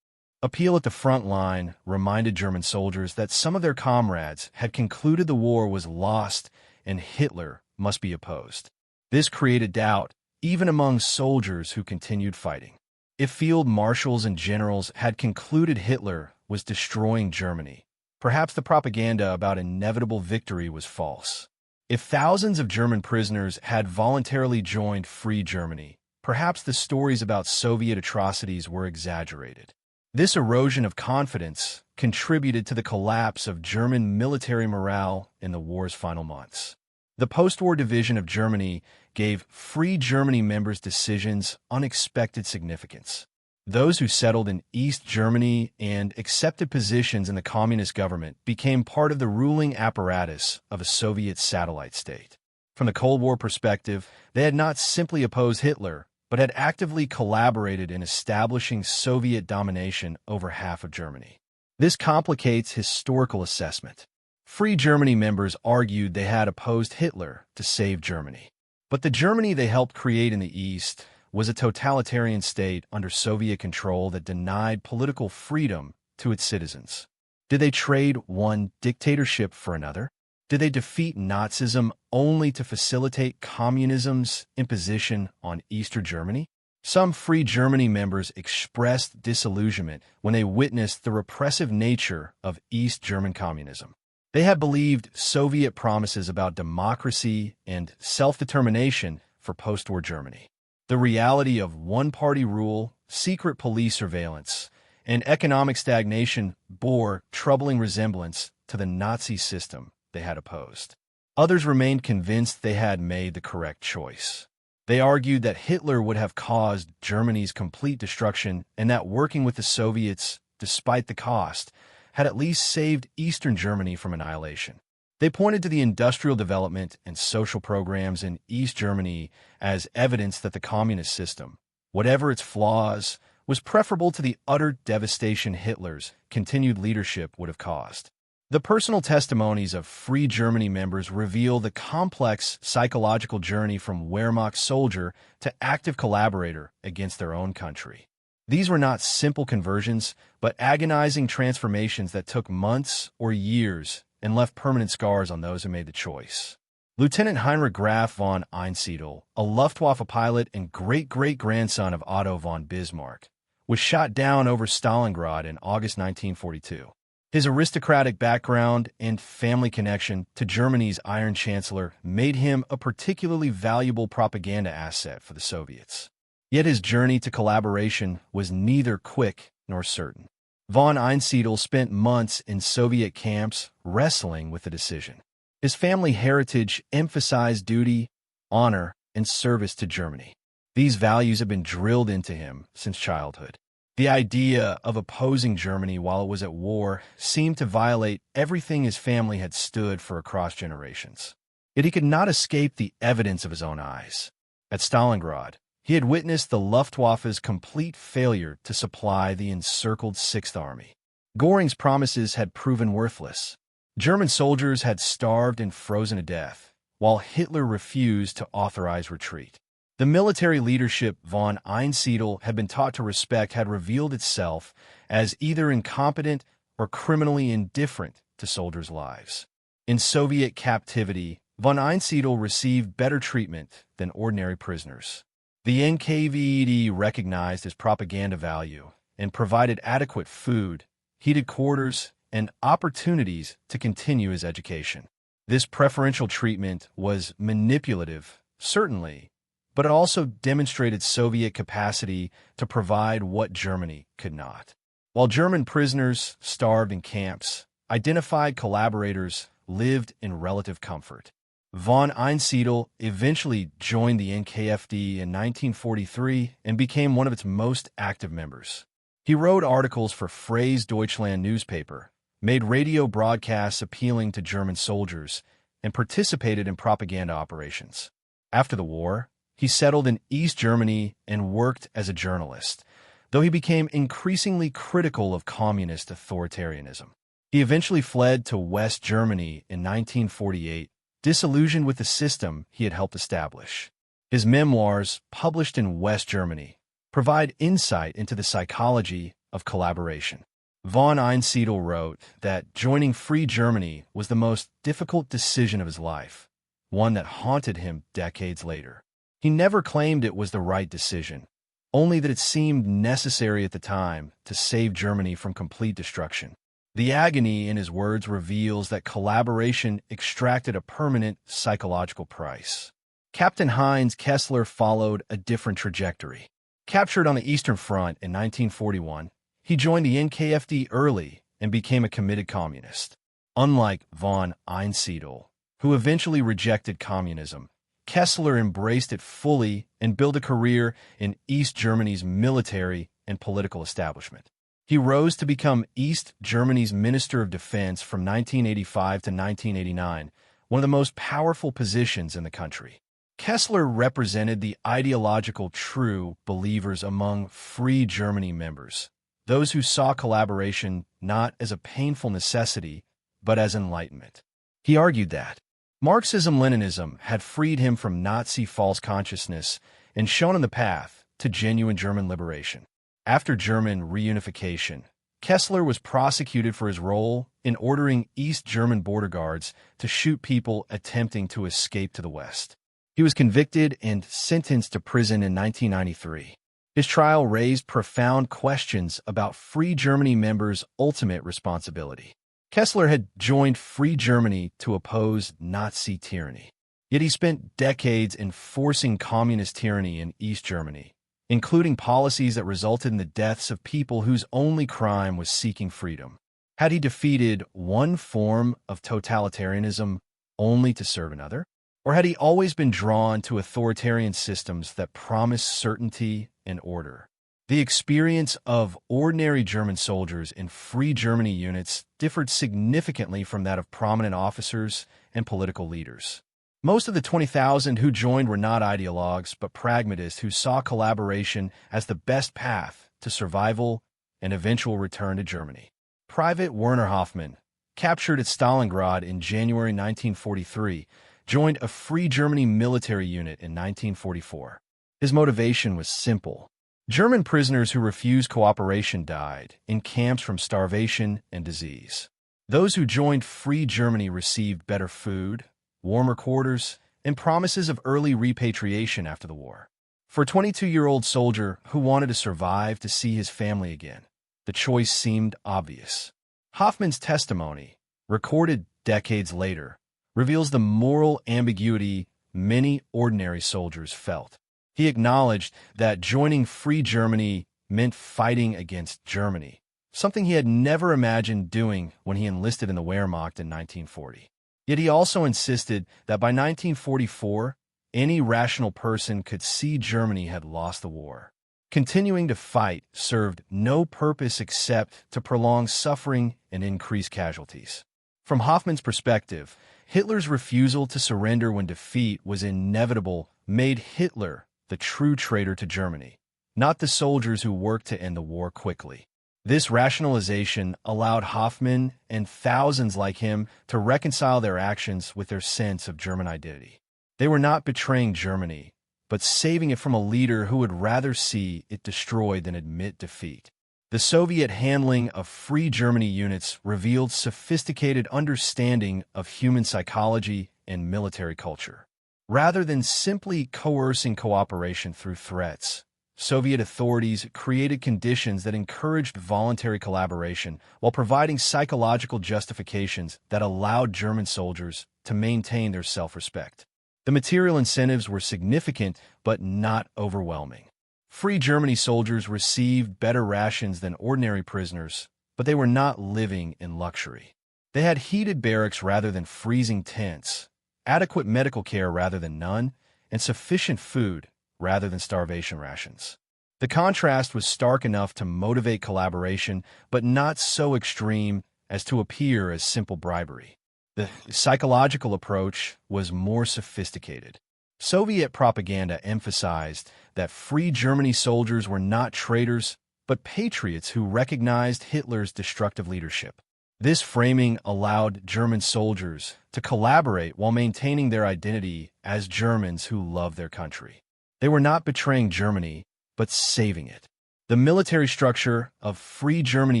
appeal at the front line reminded German soldiers that some of their comrades had concluded the war was lost and Hitler must be opposed. This created doubt even among soldiers who continued fighting. If field marshals and generals had concluded Hitler was destroying Germany, perhaps the propaganda about inevitable victory was false. If thousands of German prisoners had voluntarily joined Free Germany, perhaps the stories about Soviet atrocities were exaggerated. This erosion of confidence contributed to the collapse of German military morale in the war's final months. The post-war division of Germany gave Free Germany members' decisions unexpected significance. Those who settled in East Germany and accepted positions in the communist government became part of the ruling apparatus of a Soviet satellite state. From the Cold War perspective, they had not simply opposed Hitler, but had actively collaborated in establishing Soviet domination over half of Germany. This complicates historical assessment. Free Germany members argued they had opposed Hitler to save Germany. But the Germany they helped create in the East was a totalitarian state under Soviet control that denied political freedom to its citizens. Did they trade one dictatorship for another? Did they defeat Nazism only to facilitate communism's imposition on Eastern Germany? Some Free Germany members expressed disillusionment when they witnessed the repressive nature of East German communism. They had believed Soviet promises about democracy and self-determination for post-war Germany. The reality of one-party rule, secret police surveillance, and economic stagnation bore troubling resemblance to the Nazi system they had opposed. Others remained convinced they had made the correct choice. They argued that Hitler would have caused Germany's complete destruction and that working with the Soviets, despite the cost, had at least saved Eastern Germany from annihilation. They pointed to the industrial development and social programs in East Germany as evidence that the communist system, whatever its flaws, was preferable to the utter devastation Hitler's continued leadership would have caused. The personal testimonies of Free Germany members reveal the complex psychological journey from Wehrmacht soldier to active collaborator against their own country. These were not simple conversions, but agonizing transformations that took months or years and left permanent scars on those who made the choice. Lieutenant Heinrich Graf von Einsiedel, a Luftwaffe pilot and great-great-grandson of Otto von Bismarck, was shot down over Stalingrad in August 1942. His aristocratic background and family connection to Germany's Iron Chancellor made him a particularly valuable propaganda asset for the Soviets. Yet his journey to collaboration was neither quick nor certain. Von Einsiedel spent months in Soviet camps wrestling with the decision. His family heritage emphasized duty, honor, and service to Germany. These values had been drilled into him since childhood. The idea of opposing Germany while it was at war seemed to violate everything his family had stood for across generations. Yet he could not escape the evidence of his own eyes. At Stalingrad, he had witnessed the Luftwaffe's complete failure to supply the encircled Sixth Army. Göring's promises had proven worthless. German soldiers had starved and frozen to death, while Hitler refused to authorize retreat. The military leadership von Einsiedel had been taught to respect had revealed itself as either incompetent or criminally indifferent to soldiers' lives. In Soviet captivity, von Einsiedel received better treatment than ordinary prisoners. The NKVD recognized his propaganda value and provided adequate food, heated quarters, and opportunities to continue his education. This preferential treatment was manipulative, certainly, but it also demonstrated Soviet capacity to provide what Germany could not. While German prisoners starved in camps, identified collaborators lived in relative comfort. Von Einsiedel eventually joined the NKFD in 1943 and became one of its most active members. He wrote articles for Freies Deutschland newspaper, made radio broadcasts appealing to German soldiers, and participated in propaganda operations. After the war, he settled in East Germany and worked as a journalist, though he became increasingly critical of communist authoritarianism. He eventually fled to West Germany in 1948, disillusioned with the system he had helped establish. His memoirs, published in West Germany, provide insight into the psychology of collaboration. Von Einsiedel wrote that joining Free Germany was the most difficult decision of his life, one that haunted him decades later. He never claimed it was the right decision, only that it seemed necessary at the time to save Germany from complete destruction. The agony in his words reveals that collaboration extracted a permanent psychological price. Captain Heinz Kessler followed a different trajectory. Captured on the Eastern Front in 1941, he joined the NKFD early and became a committed communist. Unlike von Einsiedel, who eventually rejected communism, Kessler embraced it fully and built a career in East Germany's military and political establishment. He rose to become East Germany's Minister of Defense from 1985 to 1989, one of the most powerful positions in the country. Kessler represented the ideological true believers among Free Germany members, those who saw collaboration not as a painful necessity, but as enlightenment. He argued that Marxism-Leninism had freed him from Nazi false consciousness and shown him the path to genuine German liberation. After German reunification, Kessler was prosecuted for his role in ordering East German border guards to shoot people attempting to escape to the West. He was convicted and sentenced to prison in 1993. His trial raised profound questions about Free Germany members' ultimate responsibility. Kessler had joined Free Germany to oppose Nazi tyranny. Yet he spent decades enforcing communist tyranny in East Germany, including policies that resulted in the deaths of people whose only crime was seeking freedom. Had he defeated one form of totalitarianism only to serve another? Or had he always been drawn to authoritarian systems that promised certainty and order? The experience of ordinary German soldiers in Free Germany units differed significantly from that of prominent officers and political leaders. Most of the 20,000 who joined were not ideologues, but pragmatists who saw collaboration as the best path to survival and eventual return to Germany. Private Werner Hoffmann, captured at Stalingrad in January 1943, joined a Free Germany military unit in 1944. His motivation was simple. German prisoners who refused cooperation died in camps from starvation and disease. Those who joined Free Germany received better food, warmer quarters, and promises of early repatriation after the war. For a 22-year-old soldier who wanted to survive to see his family again, the choice seemed obvious. Hoffmann's testimony, recorded decades later, reveals the moral ambiguity many ordinary soldiers felt. He acknowledged that joining Free Germany meant fighting against Germany, something he had never imagined doing when he enlisted in the Wehrmacht in 1940. Yet he also insisted that by 1944, any rational person could see Germany had lost the war. Continuing to fight served no purpose except to prolong suffering and increase casualties. From Hoffman's perspective, Hitler's refusal to surrender when defeat was inevitable made Hitler the true traitor to Germany, not the soldiers who worked to end the war quickly. This rationalization allowed Hoffman and thousands like him to reconcile their actions with their sense of German identity. They were not betraying Germany, but saving it from a leader who would rather see it destroyed than admit defeat. The Soviet handling of Free Germany units revealed sophisticated understanding of human psychology and military culture. Rather than simply coercing cooperation through threats, Soviet authorities created conditions that encouraged voluntary collaboration while providing psychological justifications that allowed German soldiers to maintain their self-respect. The material incentives were significant but not overwhelming. Free Germany soldiers received better rations than ordinary prisoners, but they were not living in luxury. They had heated barracks rather than freezing tents, adequate medical care rather than none, and sufficient food rather than starvation rations. The contrast was stark enough to motivate collaboration, but not so extreme as to appear as simple bribery. The psychological approach was more sophisticated. Soviet propaganda emphasized that Free Germany soldiers were not traitors, but patriots who recognized Hitler's destructive leadership. This framing allowed German soldiers to collaborate while maintaining their identity as Germans who love their country. They were not betraying Germany, but saving it. The military structure of Free Germany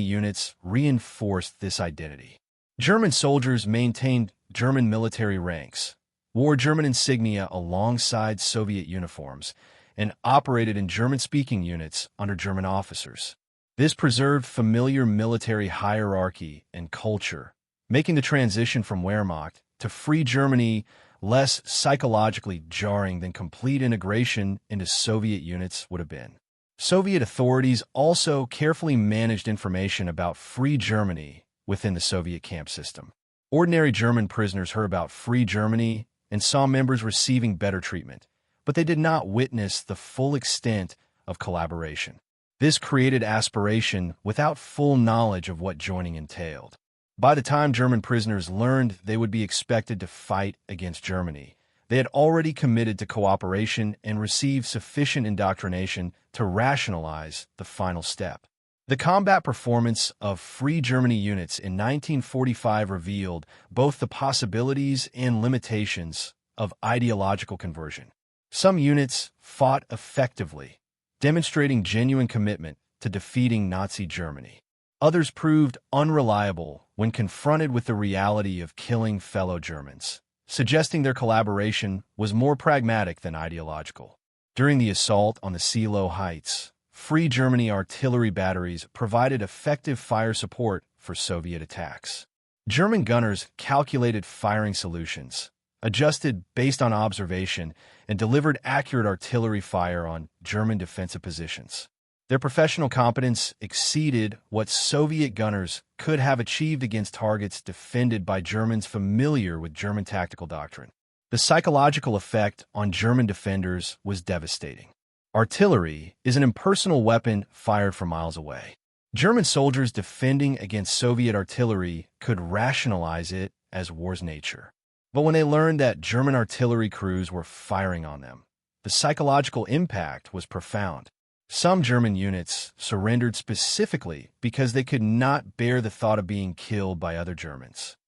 units reinforced this identity. German soldiers maintained German military ranks, wore German insignia alongside Soviet uniforms, and operated in German-speaking units under German officers. This preserved familiar military hierarchy and culture, making the transition from Wehrmacht to Free Germany less psychologically jarring than complete integration into Soviet units would have been. Soviet authorities also carefully managed information about Free Germany within the Soviet camp system. Ordinary German prisoners heard about Free Germany and saw members receiving better treatment, but they did not witness the full extent of collaboration. This created aspiration without full knowledge of what joining entailed. By the time German prisoners learned they would be expected to fight against Germany, they had already committed to cooperation and received sufficient indoctrination to rationalize the final step. The combat performance of Free Germany units in 1945 revealed both the possibilities and limitations of ideological conversion. Some units fought effectively, demonstrating genuine commitment to defeating Nazi Germany. Others proved unreliable when confronted with the reality of killing fellow Germans, suggesting their collaboration was more pragmatic than ideological. During the assault on the Seelow Heights, Free Germany artillery batteries provided effective fire support for Soviet attacks. German gunners calculated firing solutions, adjusted based on observation, and delivered accurate artillery fire on German defensive positions. Their professional competence exceeded what Soviet gunners could have achieved against targets defended by Germans familiar with German tactical doctrine. The psychological effect on German defenders was devastating. Artillery is an impersonal weapon fired from miles away. German soldiers defending against Soviet artillery could rationalize it as war's nature. But when they learned that German artillery crews were firing on them, the psychological impact was profound. Some German units surrendered specifically because they could not bear the thought of being killed by other Germans.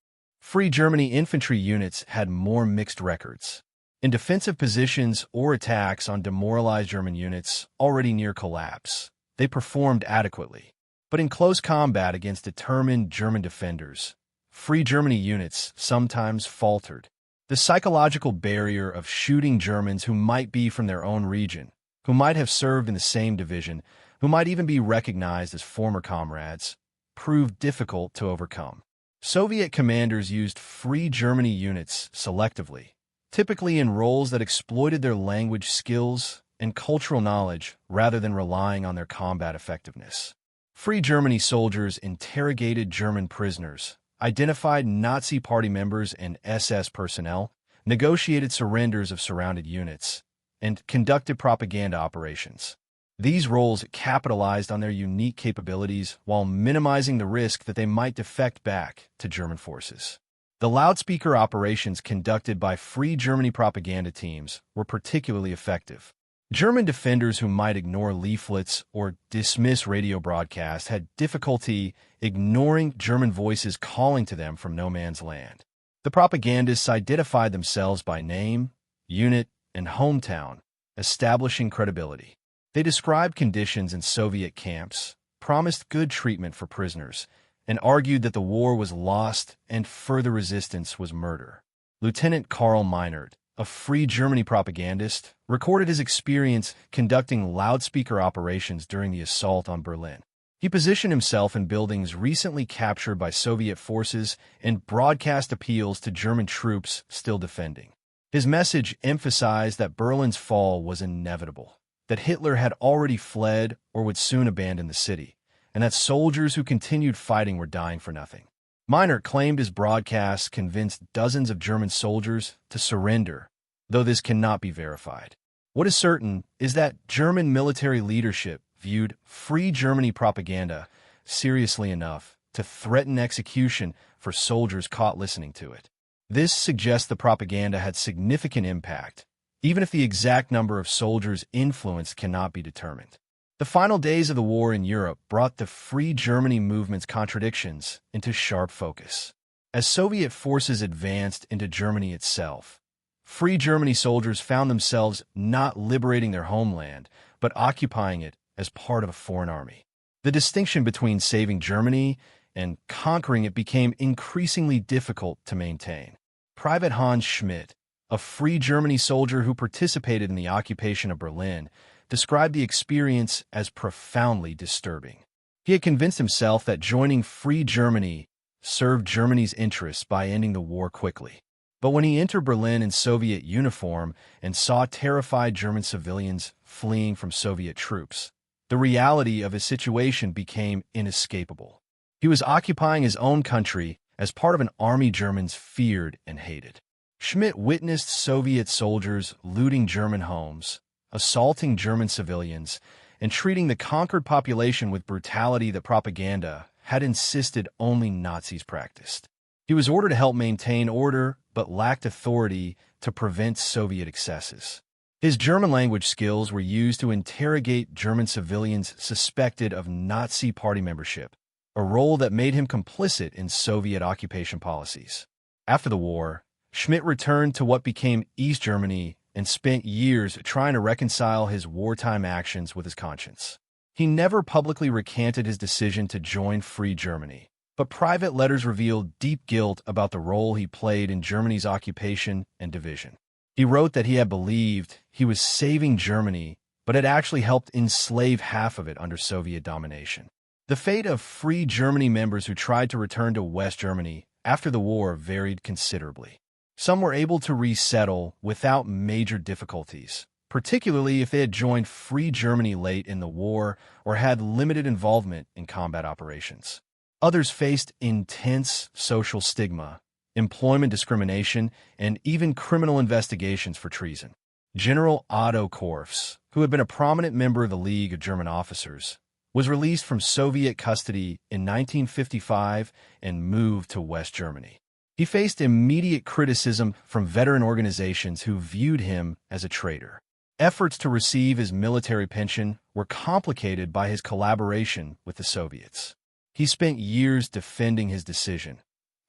Free Germany infantry units had more mixed records. In defensive positions or attacks on demoralized German units already near collapse, they performed adequately. But in close combat against determined German defenders, Free Germany units sometimes faltered. The psychological barrier of shooting Germans who might be from their own region, who might have served in the same division, who might even be recognized as former comrades, proved difficult to overcome. Soviet commanders used Free Germany units selectively, typically in roles that exploited their language skills and cultural knowledge rather than relying on their combat effectiveness. Free Germany soldiers interrogated German prisoners, identified Nazi Party members and SS personnel, negotiated surrenders of surrounded units, and conducted propaganda operations. These roles capitalized on their unique capabilities while minimizing the risk that they might defect back to German forces. The loudspeaker operations conducted by Free Germany propaganda teams were particularly effective. German defenders who might ignore leaflets or dismiss radio broadcasts had difficulty ignoring German voices calling to them from no man's land. The propagandists identified themselves by name, unit, and hometown, establishing credibility. They described conditions in Soviet camps, promised good treatment for prisoners, and argued that the war was lost and further resistance was murder. Lieutenant Karl Meinert, a Free Germany propagandist, recorded his experience conducting loudspeaker operations during the assault on Berlin. He positioned himself in buildings recently captured by Soviet forces and broadcast appeals to German troops still defending. His message emphasized that Berlin's fall was inevitable, that Hitler had already fled or would soon abandon the city, and that soldiers who continued fighting were dying for nothing. Meinert claimed his broadcasts convinced dozens of German soldiers to surrender, though this cannot be verified. What is certain is that German military leadership viewed Free Germany propaganda seriously enough to threaten execution for soldiers caught listening to it. This suggests the propaganda had significant impact, even if the exact number of soldiers influenced cannot be determined. The final days of the war in Europe brought the Free Germany movement's contradictions into sharp focus. As Soviet forces advanced into Germany itself, Free Germany soldiers found themselves not liberating their homeland, but occupying it as part of a foreign army. The distinction between saving Germany and conquering it became increasingly difficult to maintain. Private Hans Schmidt, a Free Germany soldier who participated in the occupation of Berlin, described the experience as profoundly disturbing. He had convinced himself that joining Free Germany served Germany's interests by ending the war quickly. But when he entered Berlin in Soviet uniform and saw terrified German civilians fleeing from Soviet troops, the reality of his situation became inescapable. He was occupying his own country as part of an army Germans feared and hated. Schmidt witnessed Soviet soldiers looting German homes, assaulting German civilians, and treating the conquered population with brutality that propaganda had insisted only Nazis practiced. He was ordered to help maintain order, but lacked authority to prevent Soviet excesses. His German language skills were used to interrogate German civilians suspected of Nazi party membership, a role that made him complicit in Soviet occupation policies. After the war, Schmidt returned to what became East Germany and spent years trying to reconcile his wartime actions with his conscience. He never publicly recanted his decision to join Free Germany, but private letters revealed deep guilt about the role he played in Germany's occupation and division. He wrote that he had believed he was saving Germany, but had actually helped enslave half of it under Soviet domination. The fate of Free Germany members who tried to return to West Germany after the war varied considerably. Some were able to resettle without major difficulties, particularly if they had joined Free Germany late in the war or had limited involvement in combat operations. Others faced intense social stigma, employment discrimination, and even criminal investigations for treason. General Otto Korfs, who had been a prominent member of the League of German Officers, was released from Soviet custody in 1955 and moved to West Germany. He faced immediate criticism from veteran organizations who viewed him as a traitor. Efforts to receive his military pension were complicated by his collaboration with the Soviets. He spent years defending his decision,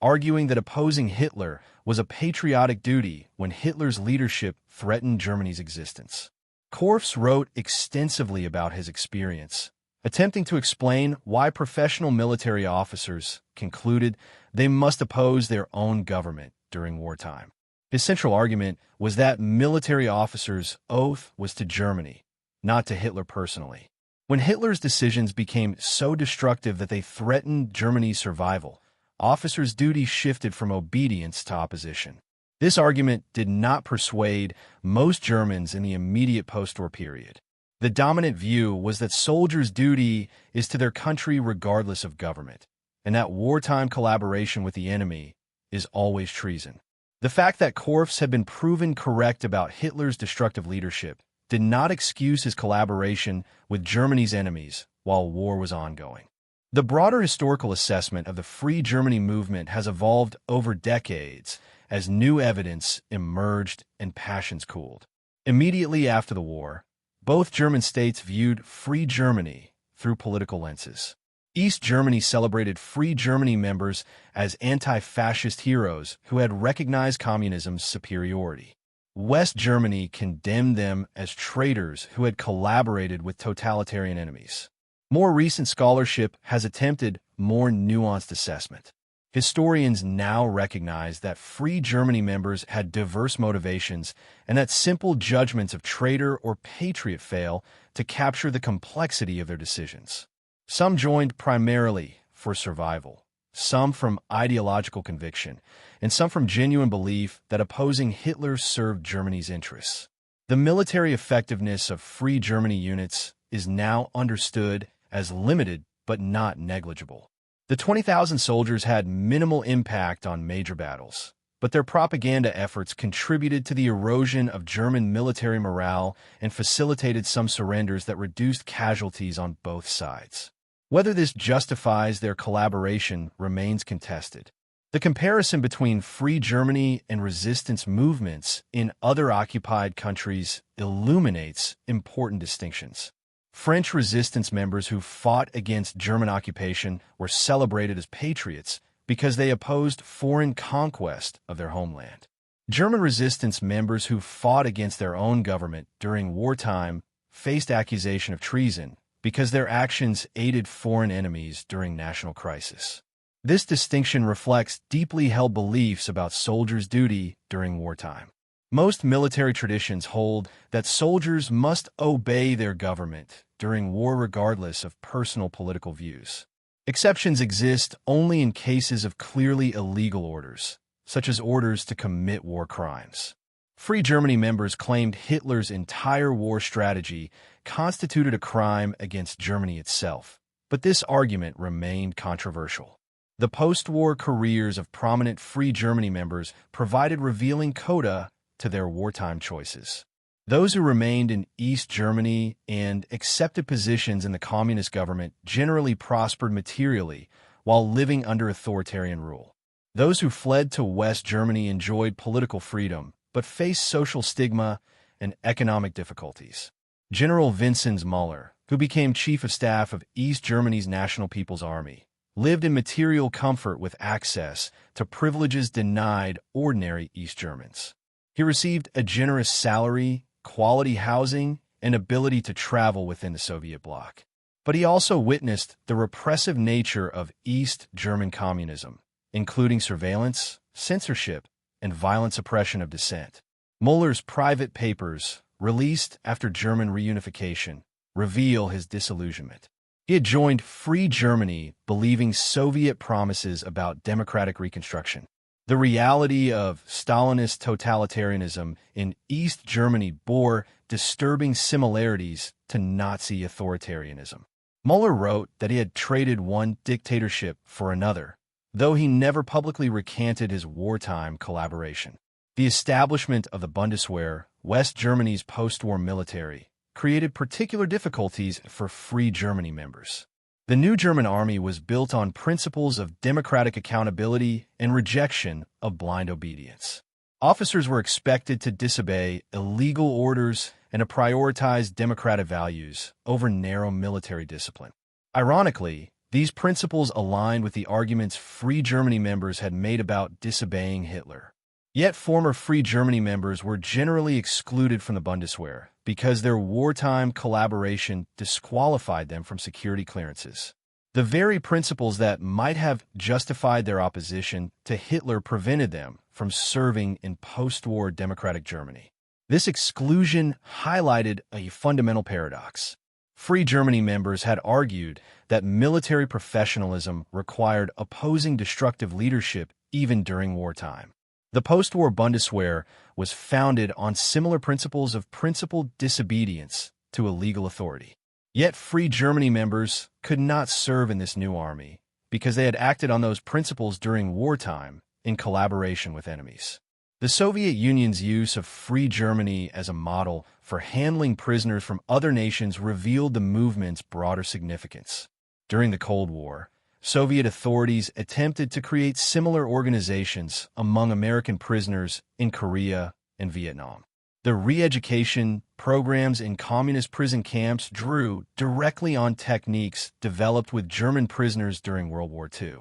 arguing that opposing Hitler was a patriotic duty when Hitler's leadership threatened Germany's existence. Korfs wrote extensively about his experience, attempting to explain why professional military officers concluded they must oppose their own government during wartime. His central argument was that military officers' oath was to Germany, not to Hitler personally. When Hitler's decisions became so destructive that they threatened Germany's survival, officers' duty shifted from obedience to opposition. This argument did not persuade most Germans in the immediate post-war period. The dominant view was that soldiers' duty is to their country regardless of government, and that wartime collaboration with the enemy is always treason. The fact that Korffs had been proven correct about Hitler's destructive leadership did not excuse his collaboration with Germany's enemies while war was ongoing. The broader historical assessment of the Free Germany movement has evolved over decades as new evidence emerged and passions cooled. Immediately after the war, both German states viewed Free Germany through political lenses. East Germany celebrated Free Germany members as anti-fascist heroes who had recognized communism's superiority. West Germany condemned them as traitors who had collaborated with totalitarian enemies. More recent scholarship has attempted more nuanced assessment. Historians now recognize that Free Germany members had diverse motivations and that simple judgments of traitor or patriot fail to capture the complexity of their decisions. Some joined primarily for survival, some from ideological conviction, and some from genuine belief that opposing Hitler served Germany's interests. The military effectiveness of Free Germany units is now understood as limited but not negligible. The 20,000 soldiers had minimal impact on major battles, but their propaganda efforts contributed to the erosion of German military morale and facilitated some surrenders that reduced casualties on both sides. Whether this justifies their collaboration remains contested. The comparison between Free Germany and resistance movements in other occupied countries illuminates important distinctions. French resistance members who fought against German occupation were celebrated as patriots because they opposed foreign conquest of their homeland. German resistance members who fought against their own government during wartime faced accusation of treason because their actions aided foreign enemies during national crisis. This distinction reflects deeply held beliefs about soldiers' duty during wartime. Most military traditions hold that soldiers must obey their government during war regardless of personal political views. Exceptions exist only in cases of clearly illegal orders, such as orders to commit war crimes. Free Germany members claimed Hitler's entire war strategy constituted a crime against Germany itself, but this argument remained controversial. The post-war careers of prominent Free Germany members provided revealing coda to their wartime choices. Those who remained in East Germany and accepted positions in the communist government generally prospered materially while living under authoritarian rule. Those who fled to West Germany enjoyed political freedom, but faced social stigma and economic difficulties. General Vincenz Müller, who became Chief of Staff of East Germany's National People's Army, lived in material comfort with access to privileges denied ordinary East Germans. He received a generous salary, quality housing, and ability to travel within the Soviet bloc. But he also witnessed the repressive nature of East German communism, including surveillance, censorship, and violent suppression of dissent. Müller's private papers, released after German reunification, reveal his disillusionment. He had joined Free Germany believing Soviet promises about democratic reconstruction. The reality of Stalinist totalitarianism in East Germany bore disturbing similarities to Nazi authoritarianism. Müller wrote that he had traded one dictatorship for another, though he never publicly recanted his wartime collaboration. The establishment of the Bundeswehr, West Germany's post-war military, created particular difficulties for Free Germany members. The new German army was built on principles of democratic accountability and rejection of blind obedience. Officers were expected to disobey illegal orders and to prioritize democratic values over narrow military discipline. Ironically, these principles aligned with the arguments Free Germany members had made about disobeying Hitler. Yet former Free Germany members were generally excluded from the Bundeswehr because their wartime collaboration disqualified them from security clearances. The very principles that might have justified their opposition to Hitler prevented them from serving in post-war democratic Germany. This exclusion highlighted a fundamental paradox. Free Germany members had argued that military professionalism required opposing destructive leadership even during wartime. The post-war Bundeswehr was founded on similar principles of principled disobedience to illegal authority. Yet Free Germany members could not serve in this new army because they had acted on those principles during wartime in collaboration with enemies. The Soviet Union's use of Free Germany as a model for handling prisoners from other nations revealed the movement's broader significance. During the Cold War, Soviet authorities attempted to create similar organizations among American prisoners in Korea and Vietnam. The re-education programs in communist prison camps drew directly on techniques developed with German prisoners during World War II.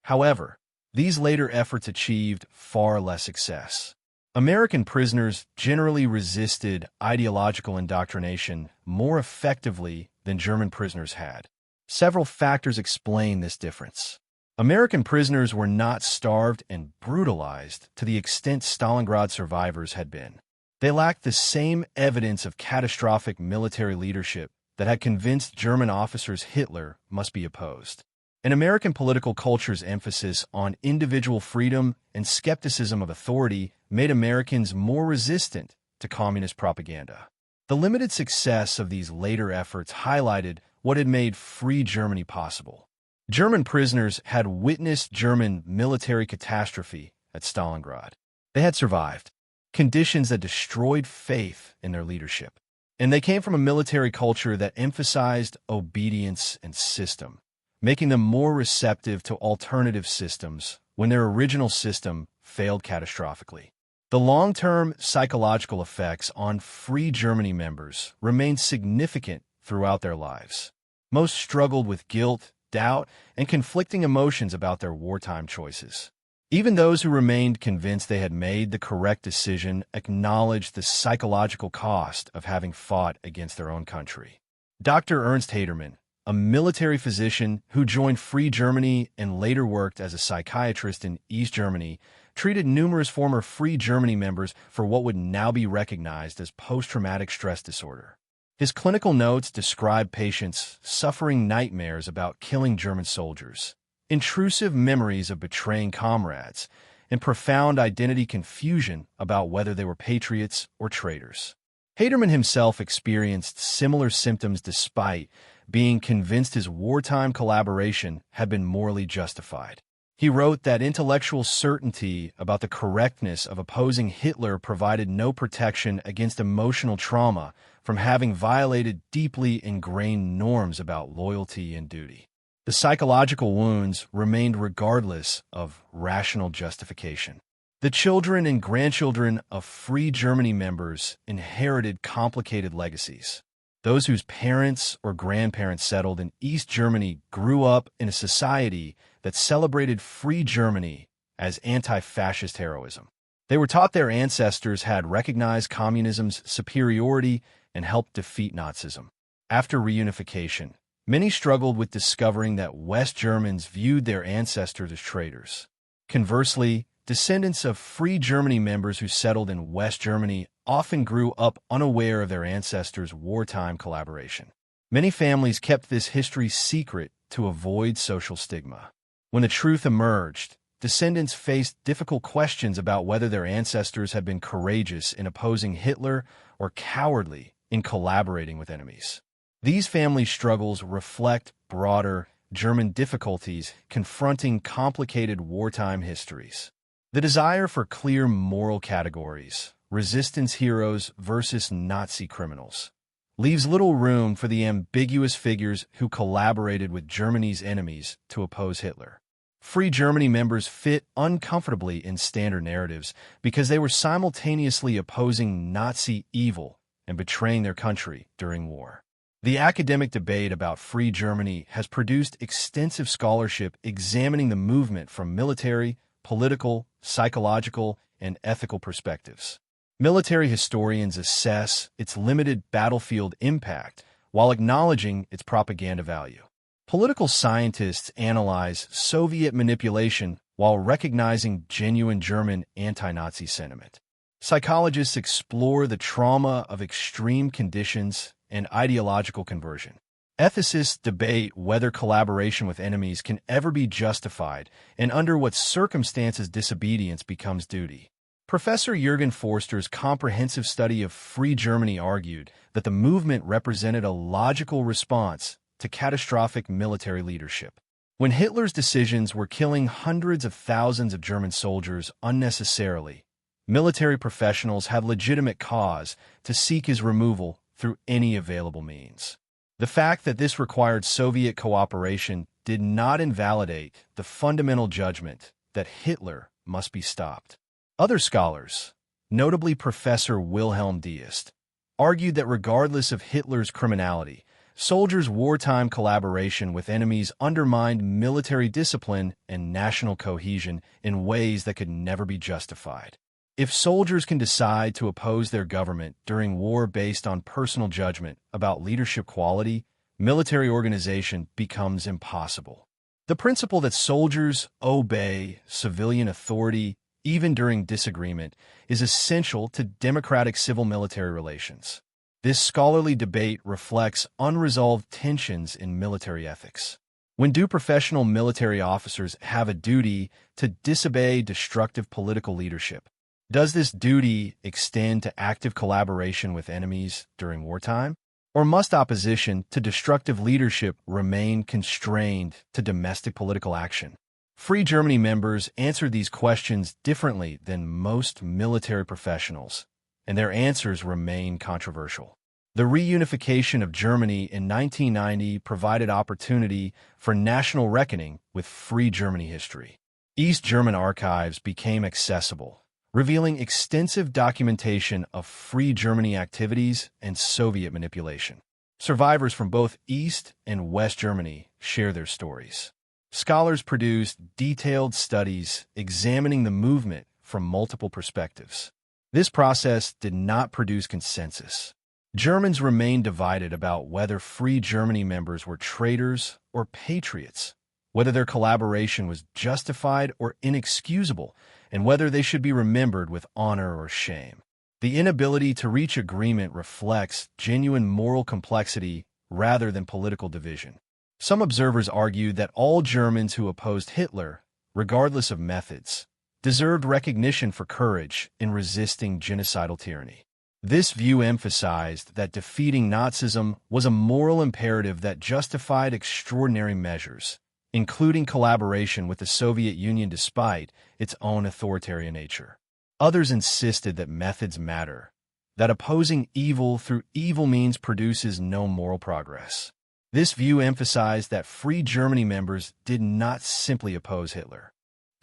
However, these later efforts achieved far less success. American prisoners generally resisted ideological indoctrination more effectively than German prisoners had. Several factors explain this difference. American prisoners were not starved and brutalized to the extent Stalingrad survivors had been. They lacked the same evidence of catastrophic military leadership that had convinced German officers Hitler must be opposed. And American political culture's emphasis on individual freedom and skepticism of authority made Americans more resistant to communist propaganda. The limited success of these later efforts highlighted what had made Free Germany possible. German prisoners had witnessed German military catastrophe at Stalingrad. They had survived conditions that destroyed faith in their leadership. And they came from a military culture that emphasized obedience and system, making them more receptive to alternative systems when their original system failed catastrophically. The long-term psychological effects on Free Germany members remained significant throughout their lives. Most struggled with guilt, doubt, and conflicting emotions about their wartime choices. Even those who remained convinced they had made the correct decision acknowledged the psychological cost of having fought against their own country. Dr. Ernst Hadermann, a military physician who joined Free Germany and later worked as a psychiatrist in East Germany, treated numerous former Free Germany members for what would now be recognized as post-traumatic stress disorder. His clinical notes describe patients suffering nightmares about killing German soldiers, intrusive memories of betraying comrades, and profound identity confusion about whether they were patriots or traitors. Hadermann himself experienced similar symptoms despite being convinced his wartime collaboration had been morally justified. He wrote that intellectual certainty about the correctness of opposing Hitler provided no protection against emotional trauma from having violated deeply ingrained norms about loyalty and duty. The psychological wounds remained regardless of rational justification. The children and grandchildren of Free Germany members inherited complicated legacies. Those whose parents or grandparents settled in East Germany grew up in a society that celebrated Free Germany as anti-fascist heroism. They were taught their ancestors had recognized communism's superiority and helped defeat Nazism. After reunification, many struggled with discovering that West Germans viewed their ancestors as traitors. Conversely, descendants of Free Germany members who settled in West Germany often grew up unaware of their ancestors' wartime collaboration. Many families kept this history secret to avoid social stigma. When the truth emerged, descendants faced difficult questions about whether their ancestors had been courageous in opposing Hitler or cowardly in collaborating with enemies. These family struggles reflect broader German difficulties confronting complicated wartime histories. The desire for clear moral categories, resistance heroes versus Nazi criminals, leaves little room for the ambiguous figures who collaborated with Germany's enemies to oppose Hitler. Free Germany members fit uncomfortably in standard narratives because they were simultaneously opposing Nazi evil and betraying their country during war. The academic debate about Free Germany has produced extensive scholarship examining the movement from military, political, psychological, and ethical perspectives. Military historians assess its limited battlefield impact while acknowledging its propaganda value. Political scientists analyze Soviet manipulation while recognizing genuine German anti-Nazi sentiment. Psychologists explore the trauma of extreme conditions and ideological conversion. Ethicists debate whether collaboration with enemies can ever be justified and under what circumstances disobedience becomes duty. Professor Jürgen Forster's comprehensive study of Free Germany argued that the movement represented a logical response to catastrophic military leadership. When Hitler's decisions were killing hundreds of thousands of German soldiers unnecessarily, military professionals had legitimate cause to seek his removal through any available means. The fact that this required Soviet cooperation did not invalidate the fundamental judgment that Hitler must be stopped. Other scholars, notably Professor Wilhelm Deist, argued that regardless of Hitler's criminality, soldiers' wartime collaboration with enemies undermined military discipline and national cohesion in ways that could never be justified. If soldiers can decide to oppose their government during war based on personal judgment about leadership quality, military organization becomes impossible. The principle that soldiers obey civilian authority even during disagreement is essential to democratic civil-military relations. This scholarly debate reflects unresolved tensions in military ethics. When do professional military officers have a duty to disobey destructive political leadership? Does this duty extend to active collaboration with enemies during wartime? Or must opposition to destructive leadership remain constrained to domestic political action? Free Germany members answered these questions differently than most military professionals, and their answers remain controversial. The reunification of Germany in 1990 provided opportunity for national reckoning with Free Germany history. East German archives became accessible, revealing extensive documentation of Free Germany activities and Soviet manipulation. Survivors from both East and West Germany share their stories. Scholars produced detailed studies examining the movement from multiple perspectives. This process did not produce consensus. Germans remained divided about whether Free Germany members were traitors or patriots, whether their collaboration was justified or inexcusable, and whether they should be remembered with honor or shame. The inability to reach agreement reflects genuine moral complexity rather than political division. Some observers argued that all Germans who opposed Hitler, regardless of methods, deserved recognition for courage in resisting genocidal tyranny. This view emphasized that defeating Nazism was a moral imperative that justified extraordinary measures, including collaboration with the Soviet Union despite its own authoritarian nature. Others insisted that methods matter, that opposing evil through evil means produces no moral progress. This view emphasized that Free Germany members did not simply oppose Hitler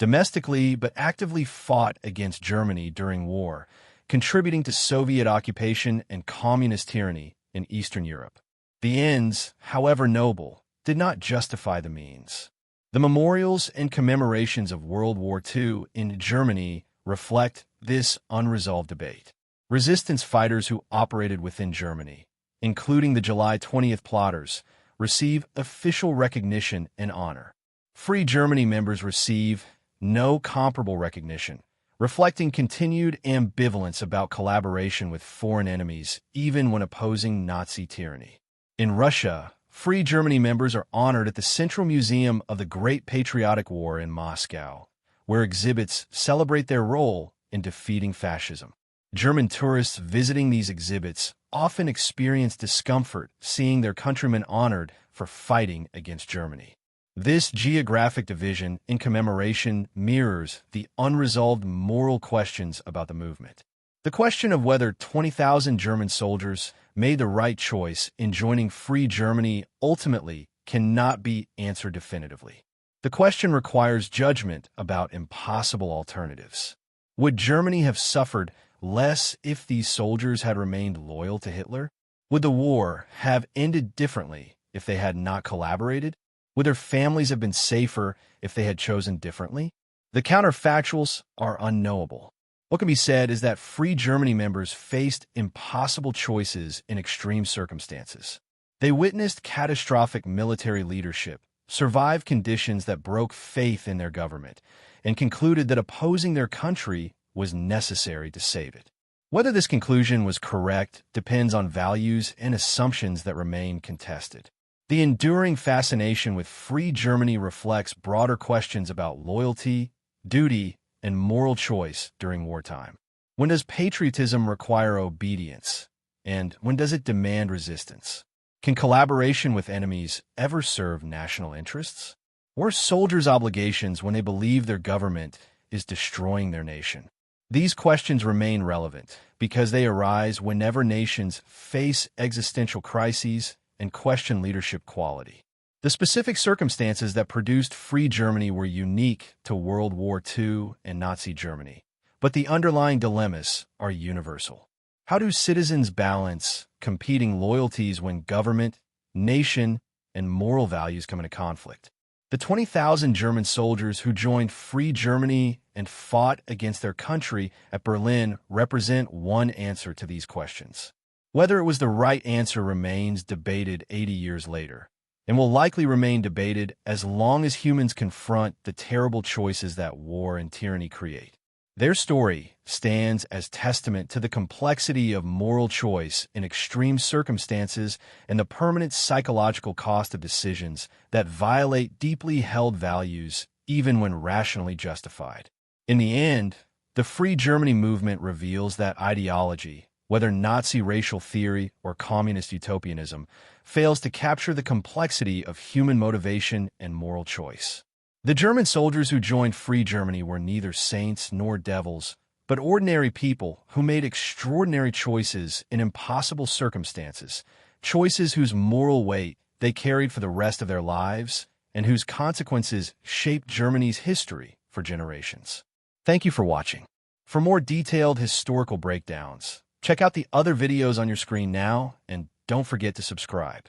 domestically, but actively fought against Germany during war, contributing to Soviet occupation and communist tyranny in Eastern Europe. The ends, however noble, did not justify the means. The memorials and commemorations of World War II in Germany reflect this unresolved debate. Resistance fighters who operated within Germany, including the July 20th plotters, receive official recognition and honor. Free Germany members receive no comparable recognition, reflecting continued ambivalence about collaboration with foreign enemies, even when opposing Nazi tyranny. In Russia, Free Germany members are honored at the Central Museum of the Great Patriotic War in Moscow, where exhibits celebrate their role in defeating fascism. German tourists visiting these exhibits often experience discomfort seeing their countrymen honored for fighting against Germany. This geographic division in commemoration mirrors the unresolved moral questions about the movement. The question of whether 20,000 German soldiers made the right choice in joining Free Germany ultimately cannot be answered definitively. The question requires judgment about impossible alternatives. Would Germany have suffered less if these soldiers had remained loyal to Hitler? Would the war have ended differently if they had not collaborated? Would their families have been safer if they had chosen differently? The counterfactuals are unknowable. What can be said is that Free Germany members faced impossible choices in extreme circumstances. They witnessed catastrophic military leadership, survived conditions that broke faith in their government, and concluded that opposing their country was necessary to save it. Whether this conclusion was correct depends on values and assumptions that remain contested. The enduring fascination with Free Germany reflects broader questions about loyalty, duty, and moral choice during wartime. When does patriotism require obedience? And when does it demand resistance? Can collaboration with enemies ever serve national interests? Or soldiers' obligations when they believe their government is destroying their nation? These questions remain relevant because they arise whenever nations face existential crises and question leadership quality. The specific circumstances that produced Free Germany were unique to World War II and Nazi Germany, but the underlying dilemmas are universal. How do citizens balance competing loyalties when government, nation, and moral values come into conflict? The 20,000 German soldiers who joined Free Germany and fought against their country at Berlin represent one answer to these questions. Whether it was the right answer remains debated 80 years later, and will likely remain debated as long as humans confront the terrible choices that war and tyranny create. Their story stands as testament to the complexity of moral choice in extreme circumstances and the permanent psychological cost of decisions that violate deeply held values even when rationally justified. In the end, the Free Germany movement reveals that ideology, whether Nazi racial theory or communist utopianism, fails to capture the complexity of human motivation and moral choice. The German soldiers who joined Free Germany were neither saints nor devils, but ordinary people who made extraordinary choices in impossible circumstances, choices whose moral weight they carried for the rest of their lives and whose consequences shaped Germany's history for generations. Thank you for watching. For more detailed historical breakdowns, check out the other videos on your screen now, and don't forget to subscribe.